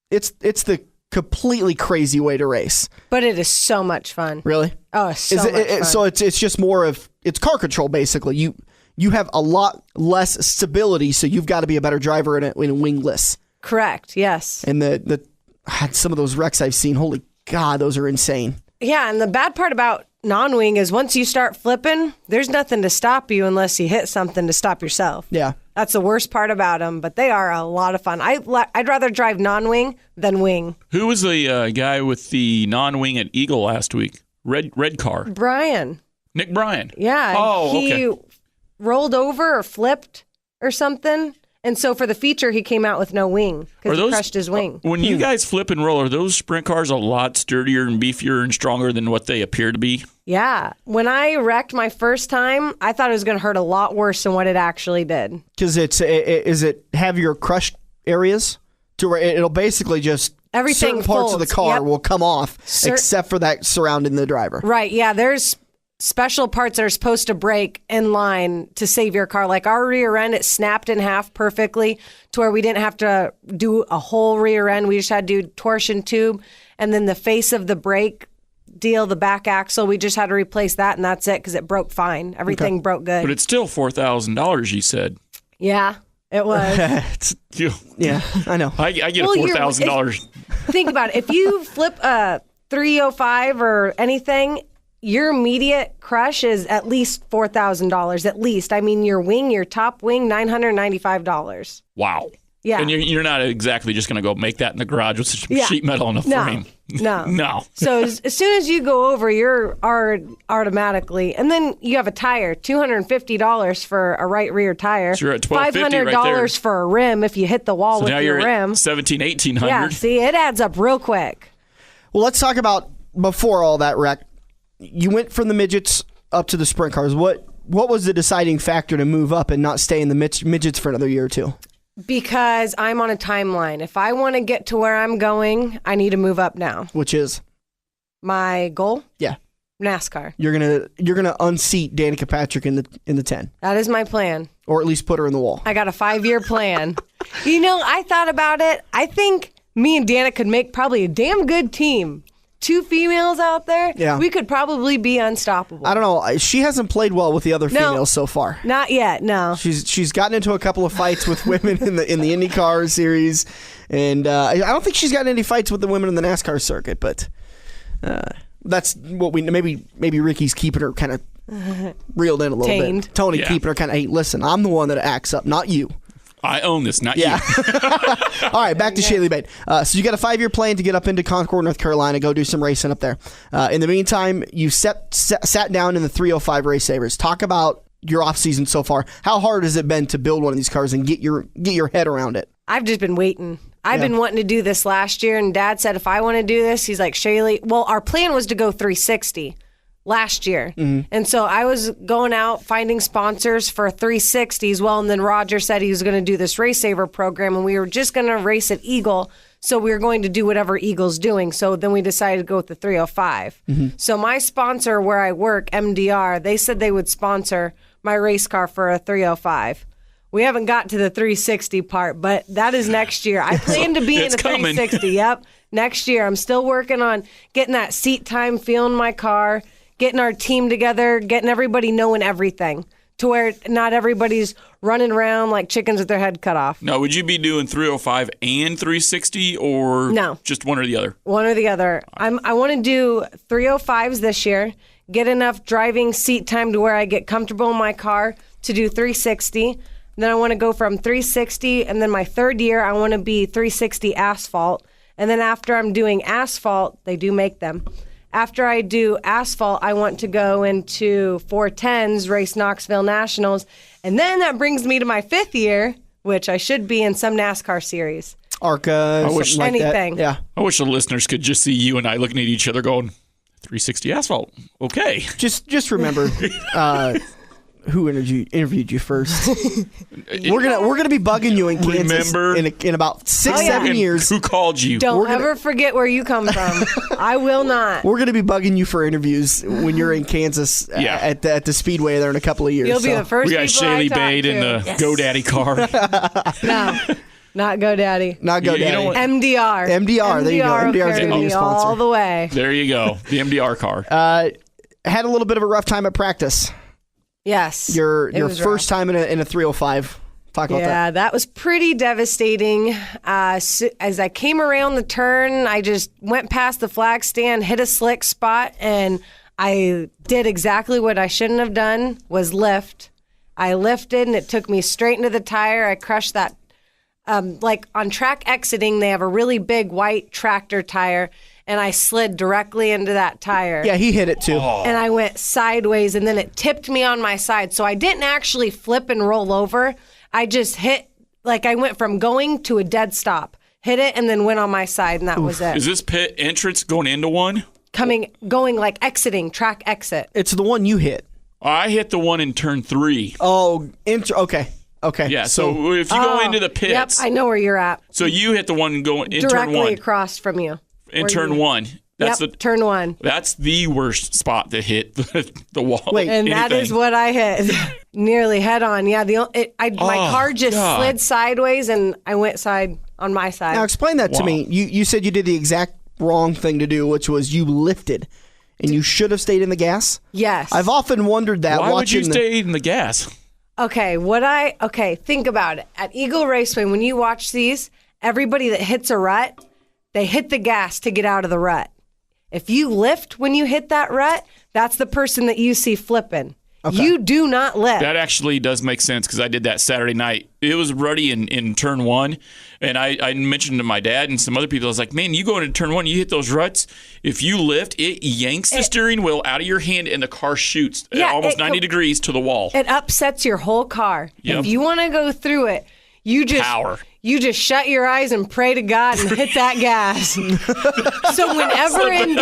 the completely crazy way to race. But it is so much fun. Really? Oh, it's so much fun. So it's just more of, it's car control basically. You have a lot less stability, so you've got to be a better driver in a wingless. Correct. Yes. And some of those wrecks I've seen, holy God, those are insane. Yeah, and the bad part about non-wing is once you start flipping, there's nothing to stop you unless you hit something to stop yourself. Yeah. That's the worst part about them, but they are a lot of fun. I'd rather drive non-wing than wing. Who was the guy with the non-wing at Eagle last week? Red car. Brian. Nick Bryan. Yeah. Oh, he rolled over or flipped or something. And so for the feature, he came out with no wing because he crushed his wing. When you guys flip and roll, are those sprint cars a lot sturdier and beefier and stronger than what they appear to be? Yeah. When I wrecked my first time, I thought it was going to hurt a lot worse than what it actually did. Because is it heavier crushed areas to where it'll basically just everything certain parts folds. of the car will come off except for that surrounding the driver. Right. Yeah. There's special parts that are supposed to break in line to save your car. Like our rear end, it snapped in half perfectly to where we didn't have to do a whole rear end. We just had to do torsion tube. And then the face of the brake deal, the back axle, we just had to replace that, and that's it because it broke fine. Everything broke good. But it's still $4,000, you said. Yeah, it was. Yeah, I know. I get $4,000. Think about it. If you flip a 305 or anything, your immediate crush is at least $4,000, at least. I mean, your wing, your top wing, $995. Wow. Yeah. And you're not exactly just going to go make that in the garage with some sheet metal and a frame. No. So as soon as you go over, you're automatically, and then you have a tire, $250 for a right rear tire. So you're at $1,250 right there. $500 for a rim if you hit the wall with your rim. Now you're at $1,800. Yeah, see, it adds up real quick. Well, let's talk about before all that wreck. You went from the midgets up to the sprint cars. What was the deciding factor to move up and not stay in the midgets for another year or two? Because I'm on a timeline. If I want to get to where I'm going, I need to move up now. Which is? My goal? Yeah. NASCAR. You're gonna unseat Danica Patrick in the 10. That is my plan. Or at least put her in the wall. I got a 5-year plan. I thought about it. I think me and Danica could make probably a damn good team. 2 females out there, Yeah. we could probably be unstoppable. I don't know. She hasn't played well with the other females so far. Not yet, no. She's gotten into a couple of fights with women in the IndyCar series, and I don't think she's gotten any fights with the women in the NASCAR circuit. But that's what we maybe Ricky's keeping her kind of reeled in a little Tamed. bit. Tony keeping her kind of, hey, listen, I'm the one that acts up, not you. I own this, not you. All right, back to Shaylee Bade. So you got a 5-year plan to get up into Concord, North Carolina, go do some racing up there. In the meantime, you sat down in the 305 Race Savers. Talk about your off season so far. How hard has it been to build one of these cars and get your head around it? I've just been waiting. I've been wanting to do this last year, and Dad said if I want to do this, he's like, Shaylee, well, our plan was to go 360 last year. And so I was going out finding sponsors for 360s. Well, and then Roger said he was going to do this Race Saver program, and we were just going to race at Eagle. So we were going to do whatever Eagle's doing. So then we decided to go with the 305. So my sponsor where I work, MDR, they said they would sponsor my race car for a 305. We haven't got to the 360 part, but that is next year. I plan to be in a 360. Yep. Next year. I'm still working on getting that seat time, feeling my car, getting our team together, getting everybody knowing everything to where not everybody's running around like chickens with their head cut off. Now, would you be doing 305 and 360 or just one or the other? One or the other. I want to do 305s this year, get enough driving seat time to where I get comfortable in my car to do 360. And then I want to go from 360, and then my third year, I want to be 360 asphalt. And then after I'm doing asphalt, they do make them. After I do asphalt, I want to go into 410s, race Knoxville Nationals. And then that brings me to my 5th year, which I should be in some NASCAR series. ARCA, something like anything. that. Yeah. I wish the listeners could just see you and I looking at each other going, 360 asphalt. Okay. Just remember who interviewed you first. We're gonna be bugging you in Kansas in about 6-7 years. Who called you? Don't ever forget where you come from. I will not. We're gonna be bugging you for interviews when you're in Kansas at the Speedway there in a couple of years. You'll be the first. We got Shaylee Bade in the GoDaddy car. No, not GoDaddy. Not GoDaddy. You know what? MDR. There you go. MDR's gonna be your sponsor all the way. There you go. The MDR car. Had a little bit of a rough time at practice. Yes. Your first time in a 305. Talk about that. Yeah, that was pretty devastating. As I came around the turn, I just went past the flag stand, hit a slick spot, and I did exactly what I shouldn't have done, was lift. I lifted, and it took me straight into the tire. I crushed that. Like on track exiting, they have a really big white tractor tire, and I slid directly into that tire. Yeah, he hit it too. And I went sideways, and then it tipped me on my side. So I didn't actually flip and roll over. I just hit, like I went from going to a dead stop, hit it, and then went on my side, and that was it. Is this pit entrance going into one? Going like exiting, track exit. It's the one you hit. I hit the one in turn 3. Oh, okay. Okay. Yeah, so if you go into the pits. Yep, I know where you're at. So you hit the one going in Directly turn 1. across from you. In turn 1. That's turn 1. That's the worst spot to hit the wall. Wait, and that is what I hit. Nearly head on. Yeah, my car just slid sideways, and I went on my side. Now explain that to me. You said you did the exact wrong thing to do, which was you lifted, and you should have stayed in the gas? Yes. I've often wondered that. Why would you stay in the gas? Okay, think about it. At Eagle Raceway, when you watch these, everybody that hits a rut, they hit the gas to get out of the rut. If you lift when you hit that rut, that's the person that you see flipping. Okay. You do not lift. That actually does make sense because I did that Saturday night. It was ruddy in turn 1, and I mentioned to my dad and some other people, I was like, man, you go into turn 1, you hit those ruts, if you lift, it yanks the steering wheel out of your hand and the car shoots almost 90 degrees to the wall. It upsets your whole car. Yep. If you want to go through it, you just shut your eyes and pray to God and hit that gas. So whenever in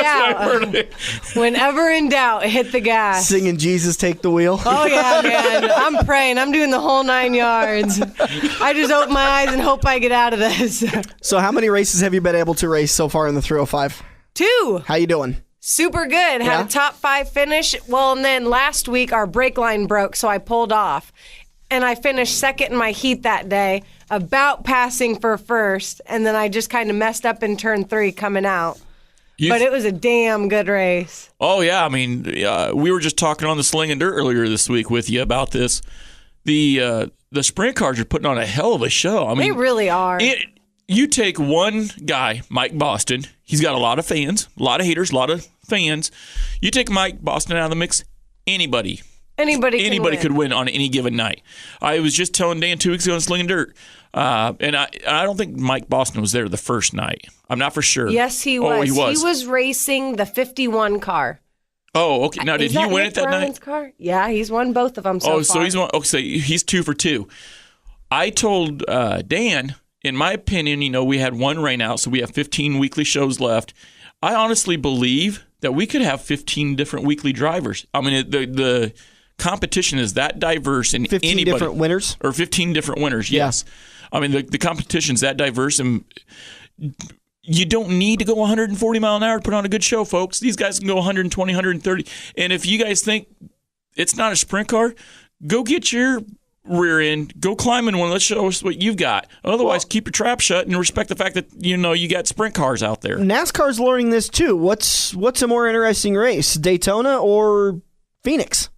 doubt, hit the gas. Singing Jesus Take the Wheel. Oh yeah, man. I'm praying. I'm doing the whole 9 yards. I just open my eyes and hope I get out of this. So how many races have you been able to race so far in the 305? 2. How you doing? Super good. Had a top 5 finish. Well, and then last week our brake line broke, so I pulled off. And I finished second in my heat that day, about passing for first, and then I just kind of messed up in turn 3 coming out. But it was a damn good race. Oh, yeah. I mean, we were just talking on the Sling and Dirt earlier this week with you about this. The sprint cars are putting on a hell of a show. I mean, they really are. You take one guy, Mike Boston. He's got a lot of fans, a lot of haters, a lot of fans. You take Mike Boston out of the mix, anybody could win on any given night. I was just telling Dan 2 weeks ago on Sling and Dirt, and I don't think Mike Boston was there the first night. I'm not for sure. Yes, he was. Oh, he was. He was racing the 51 car. Oh, okay. Now, did he win it that Bryan's night? Car? Yeah, he's won both of them so far. So he's won. Okay, so he's 2 for 2. I told Dan, in my opinion, we had one rain out, so we have 15 weekly shows left. I honestly believe that we could have 15 different weekly drivers. I mean, the competition is that diverse, and 15 different winners? Or 15 different winners, yes. Yeah. I mean, the competition's that diverse, and you don't need to go 140 mile an hour to put on a good show, folks. These guys can go 120, 130. And if you guys think it's not a sprint car, go get your rear end, go climb in one. Let's show us what you've got. Otherwise, keep your trap shut and respect the fact that you got sprint cars out there. NASCAR's learning this too. What's a more interesting race, Daytona or Phoenix?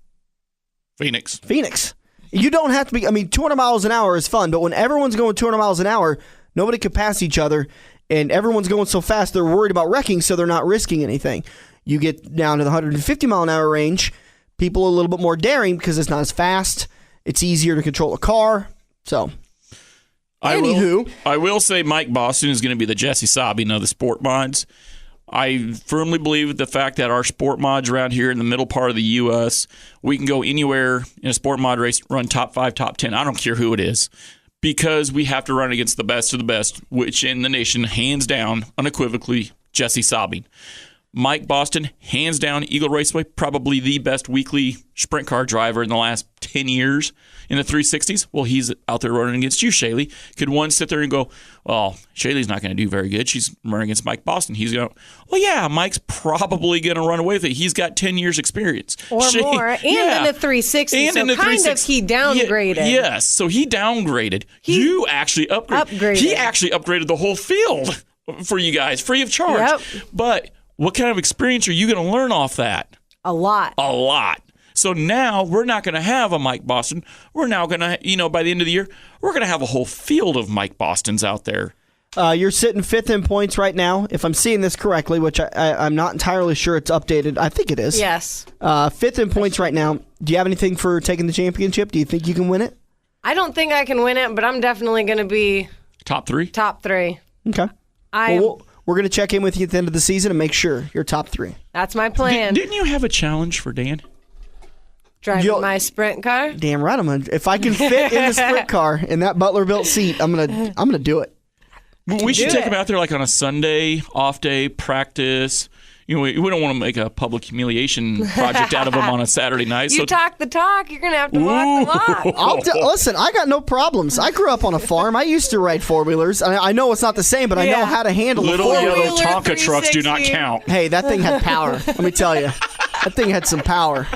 Phoenix. You don't have to be. I mean, 200 miles an hour is fun, but when everyone's going 200 miles an hour, nobody can pass each other, and everyone's going so fast they're worried about wrecking, so they're not risking anything. You get down to the 150 mile an hour range, people are a little bit more daring because it's not as fast. It's easier to control a car. So, I will say Mike Boston is going to be the Jesse Sabine of the sport mods. I firmly believe the fact that our sport mods around here in the middle part of the U.S., we can go anywhere in a sport mod race, run top 5, top 10. I don't care who it is, because we have to run against the best of the best, which in the nation, hands down, unequivocally, Jesse Sabine. Mike Boston, hands down, Eagle Raceway, probably the best weekly sprint car driver in the last 10 years in the 360s. Well, he's out there running against you, Shayle. Could one sit there and go, well, Shaylee's not going to do very good. She's running against Mike Boston. He's going, well, yeah, Mike's probably going to run away with it. He's got 10 years experience. Or more. And in the 360. And so in the kind of he downgraded. Yes, so he downgraded. You actually upgraded. He actually upgraded the whole field for you guys, free of charge. Yep. But what kind of experience are you going to learn off that? A lot. So now we're not going to have a Mike Boston. We're now going to, by the end of the year, we're going to have a whole field of Mike Bostons out there. You're sitting 5th in points right now, if I'm seeing this correctly, which I'm not entirely sure it's updated. I think it is. Yes. 5th in points right now. Do you have anything for taking the championship? Do you think you can win it? I don't think I can win it, but I'm definitely going to be top 3. Okay. We're going to check in with you at the end of the season and make sure you're top 3. That's my plan. Didn't you have a challenge for Dan? Driving my sprint car? Damn right. If I can fit in the sprint car in that Butler-built seat, I'm gonna do it. We should take him out there like on a Sunday, off day, practice. We don't want to make a public humiliation project out of him on a Saturday night. You talk the talk, you're going to have to walk the walk. Listen, I got no problems. I grew up on a farm. I used to ride four-wheelers. I know it's not the same, but I know how to handle a little four-wheeler. yellow Tonka trucks do not count. Hey, that thing had power. Let me tell you. That thing had some power.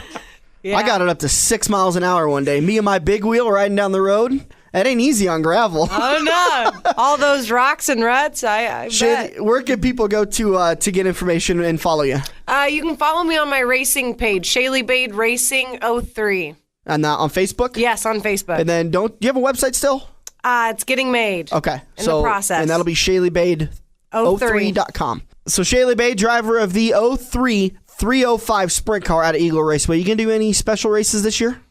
Yeah. I got it up to 6 miles an hour one day. Me and my big wheel riding down the road. That ain't easy on gravel. Oh, no. All those rocks and ruts, I bet. Where can people go to get information and follow you? You can follow me on my racing page, Shaylee Bade Racing 03. And on Facebook? Yes, on Facebook. And then do you have a website still? It's getting made. Okay. In the process. And that'll be ShayleeBade03.com. So Shaylee Bade, driver of the 03-305 sprint car out of Eagle Raceway. You going to do any special races this year?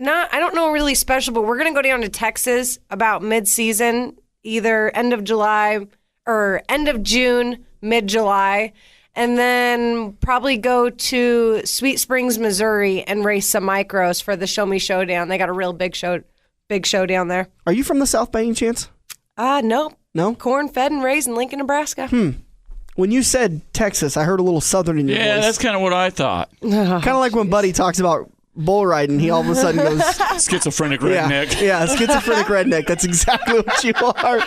I don't know really special, but we're going to go down to Texas about mid-season, either end of July or end of June, mid-July, and then probably go to Sweet Springs, Missouri, and race some micros for the Show Me Showdown. They got a real big show down there. Are you from the South by any chance? Nope. No? Corn fed and raised in Lincoln, Nebraska. When you said Texas, I heard a little southern in your voice. Yeah, that's kind of what I thought. Kind of like when Buddy talks about bull riding, he all of a sudden goes... Schizophrenic redneck. Yeah, schizophrenic redneck. That's exactly what you are.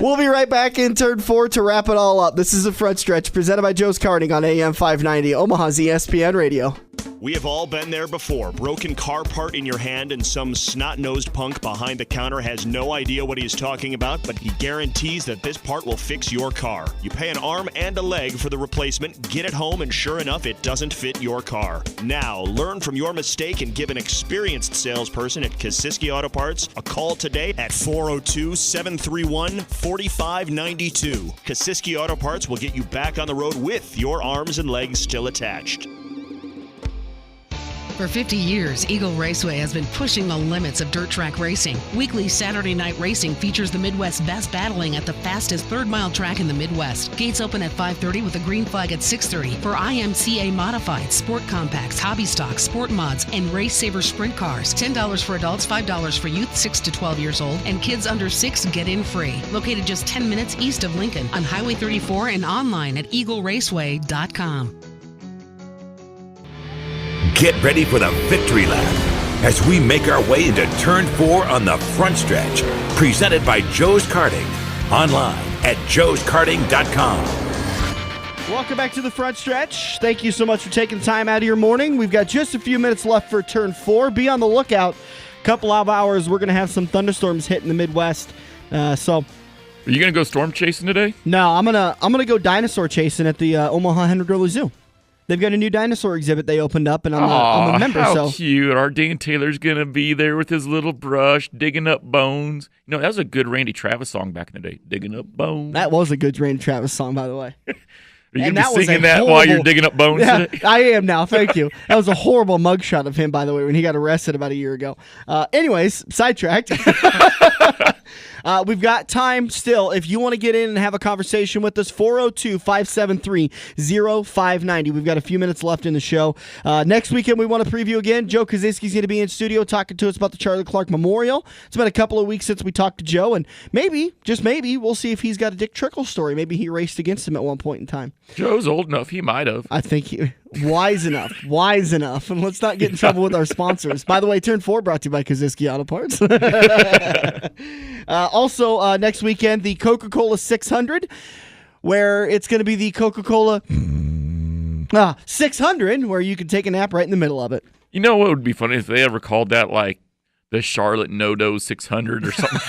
We'll be right back in turn 4 to wrap it all up. This is The Front Stretch, presented by Joe's Karting on AM 590, Omaha's ESPN Radio. We have all been there before. Broken car part in your hand and some snot-nosed punk behind the counter has no idea what he is talking about, but he guarantees that this part will fix your car. You pay an arm and a leg for the replacement, get it home, and sure enough, it doesn't fit your car. Now, learn from your mistake and give an experienced salesperson at Kosiski Auto Parts a call today at 402-731-4592. Kosiski Auto Parts will get you back on the road with your arms and legs still attached. For 50 years, Eagle Raceway has been pushing the limits of dirt track racing. Weekly Saturday night racing features the Midwest's best battling at the fastest third-mile track in the Midwest. Gates open at 5:30 with a green flag at 6:30 for IMCA modified, sport compacts, hobby stocks, sport mods, and Race Saver sprint cars. $10 for adults, $5 for youth 6 to 12 years old, and kids under 6 get in free. Located just 10 minutes east of Lincoln on Highway 34 and online at eagleraceway.com. Get ready for the victory lap as we make our way into Turn 4 on the front stretch. Presented by Joe's Karting. Online at joeskarting.com. Welcome back to the front stretch. Thank you so much for taking time out of your morning. We've got just a few minutes left for Turn 4. Be on the lookout. Couple of hours, we're going to have some thunderstorms hit in the Midwest. Are you going to go storm chasing today? No, I'm gonna go dinosaur chasing at the Omaha Henry Gurley Zoo. They've got a new dinosaur exhibit they opened up, and I'm a member. How cute. Our Dan Taylor's going to be there with his little brush, digging up bones. You know, that was a good Randy Travis song back in the day, Digging Up Bones. That was a good Randy Travis song, by the way. Are you going to be singing that while you're digging up bones today? I am now, thank you. That was a horrible mugshot of him, by the way, when he got arrested about a year ago. Anyways, sidetracked. We've got time still. If you want to get in and have a conversation with us, 402-573-0590. We've got a few minutes left in the show. Next weekend, we want to preview again. Joe Koziski's going to be in studio talking to us about the Charlie Clark Memorial. It's been a couple of weeks since we talked to Joe, and maybe, just maybe, we'll see if he's got a Dick Trickle story. Maybe he raced against him at one point in time. Joe's old enough. He might have. I think wise enough. And let's not get in trouble with our sponsors. By the way, Turn 4 brought to you by Kosiski Auto Parts. Also, next weekend, the Coca-Cola 600, where it's going to be the Coca-Cola 600, where you can take a nap right in the middle of it. You know what would be funny if they ever called that like the Charlotte No-Do 600 or something?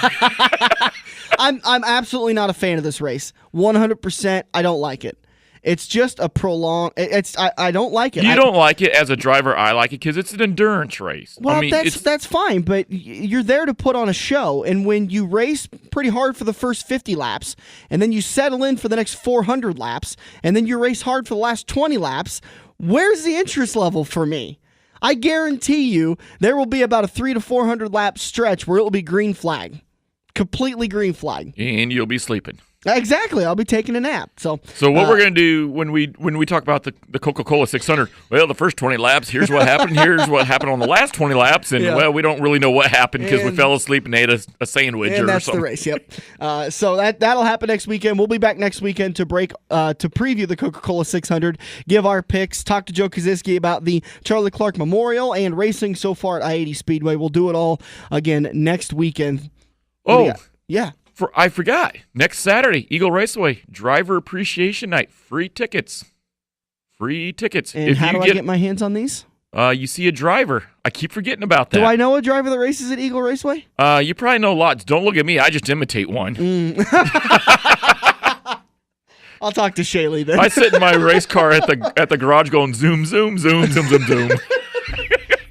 I'm absolutely not a fan of this race. 100%, I don't like it. It's just a prolonged. I don't like it. You don't like it as a driver. I like it because it's an endurance race. Well, I mean, that's fine, but you're there to put on a show, and when you race pretty hard for the first 50 laps, and then you settle in for the next 400 laps, and then you race hard for the last 20 laps, where's the interest level for me? I guarantee you there will be about a 300 to 400 lap stretch where it will be green flag, completely green flag, and you'll be sleeping. Exactly. I'll be taking a nap. So what we're going to do when we talk about the Coca-Cola 600, well, the first 20 laps, here's what happened. Here's what happened on the last 20 laps. And, well, we don't really know what happened because we fell asleep and ate a sandwich or something. And that's the race, yep. So that'll happen next weekend. We'll be back next weekend to preview the Coca-Cola 600, give our picks, talk to Joe Koziski about the Charlie Clark Memorial and racing so far at I-80 Speedway. We'll do it all again next weekend. Yeah. I forgot. Next Saturday, Eagle Raceway, Driver Appreciation Night. Free tickets. And how do I get my hands on these? You see a driver. I keep forgetting about that. Do I know a driver that races at Eagle Raceway? You probably know lots. Don't look at me. I just imitate one. I'll talk to Shayle then. I sit in my race car at the garage going zoom, zoom, zoom, zoom, zoom, zoom.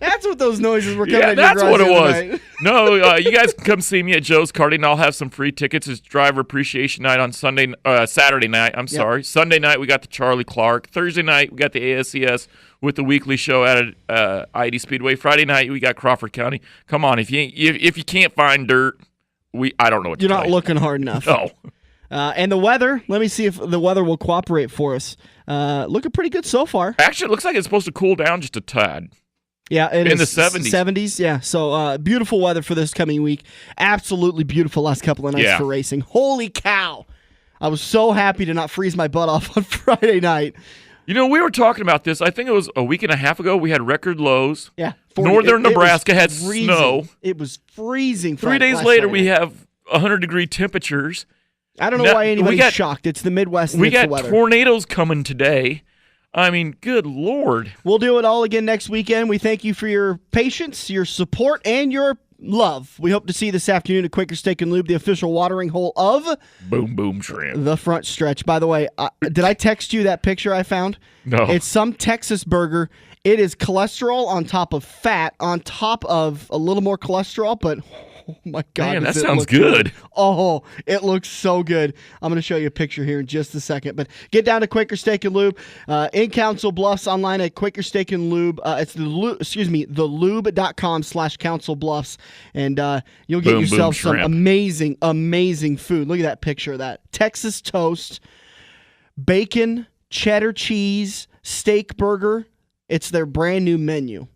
That's what those noises were coming out of your that's what it was. Night. No, you guys can come see me at Joe's Karting. I'll have some free tickets. It's Driver Appreciation Night on Saturday night. I'm sorry. Sunday night, we got the Charlie Clark. Thursday night, we got the ASCS with the weekly show at I-80 Speedway. Friday night, we got Crawford County. Come on, if you can't find dirt, I don't know what you're not looking hard enough. No. And the weather, let me see if the weather will cooperate for us. Looking pretty good so far. Actually, it looks like it's supposed to cool down just a tad. Yeah, it is. In the 70s. 70s, yeah. So beautiful weather for this coming week. Absolutely beautiful last couple of nights for racing. Holy cow. I was so happy to not freeze my butt off on Friday night. You know, we were talking about this. I think it was a week and a half ago. We had record lows. Yeah. Northern Nebraska had snow. It was freezing. 3 days later, we have 100-degree temperatures. I don't know why anybody's shocked. It's the Midwest. We got tornadoes coming today. I mean, good Lord. We'll do it all again next weekend. We thank you for your patience, your support, and your love. We hope to see you this afternoon at Quaker Steak and Lube, the official watering hole of Boom Boom Shrimp. The Front Stretch. By the way, did I text you that picture I found? No. It's some Texas burger. It is cholesterol on top of fat, on top of a little more cholesterol, but oh my God. Man, that sounds good. Oh, it looks so good. I'm going to show you a picture here in just a second. But get down to Quaker Steak and Lube in Council Bluffs, online at Quaker Steak and Lube. It's thelube.com/Council Bluffs. And you'll get yourself some amazing, amazing food. Look at that picture of that. Texas toast, bacon, cheddar cheese, steak burger. It's their brand new menu.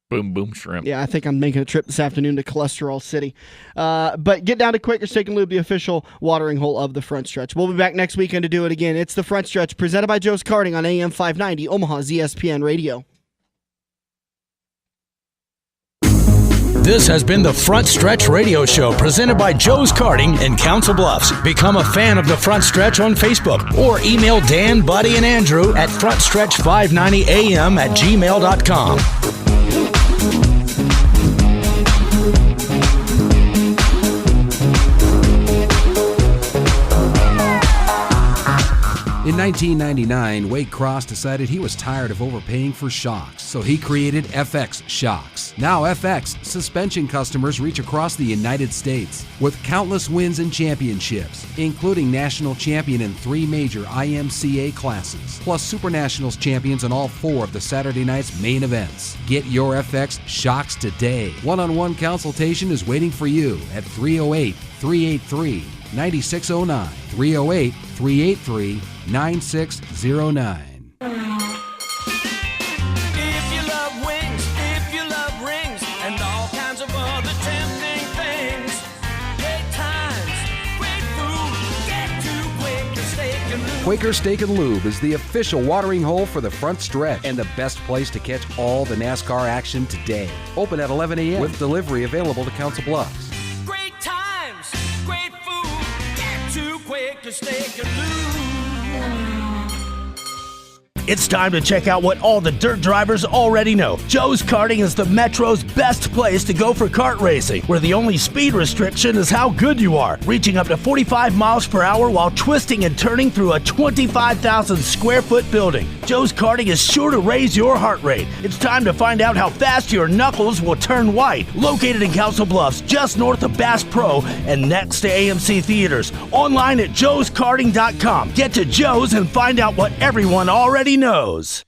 Boom Boom Shrimp. Yeah, I think I'm making a trip this afternoon to Cholesterol City. But get down to Quaker Steak and Lube, the official watering hole of the Front Stretch. We'll be back next weekend to do it again. It's the Front Stretch, presented by Joe's Karting on AM 590, Omaha's ESPN Radio. This has been the Front Stretch Radio Show, presented by Joe's Karting in Council Bluffs. Become a fan of the Front Stretch on Facebook or email Dan, Buddy, and Andrew at frontstretch590am@gmail.com. In 1999, Wade Cross decided he was tired of overpaying for shocks, so he created FX Shocks. Now FX suspension customers reach across the United States with countless wins and championships, including national champion in 3 major IMCA classes, plus Super Nationals champions in all 4 of the Saturday night's main events. Get your FX Shocks today. One-on-one consultation is waiting for you at 308-383-9609, 308-383-9609. If you love wings, if you love rings, and all kinds of other tempting things, great times, great food, get to Quaker Steak and Lube. Quaker Steak and Lube is the official watering hole for the Front Stretch and the best place to catch all the NASCAR action today. Open at 11 a.m. with delivery available to Council Bluffs. Great times, great food, get to Quaker Steak and Lube. It's time to check out what all the dirt drivers already know. Joe's Karting is the Metro's best place to go for kart racing, where the only speed restriction is how good you are, reaching up to 45 miles per hour while twisting and turning through a 25,000 square foot building. Joe's Karting is sure to raise your heart rate. It's time to find out how fast your knuckles will turn white. Located in Council Bluffs, just north of Bass Pro and next to AMC Theaters. Online at joeskarting.com. Get to Joe's and find out what everyone already knows.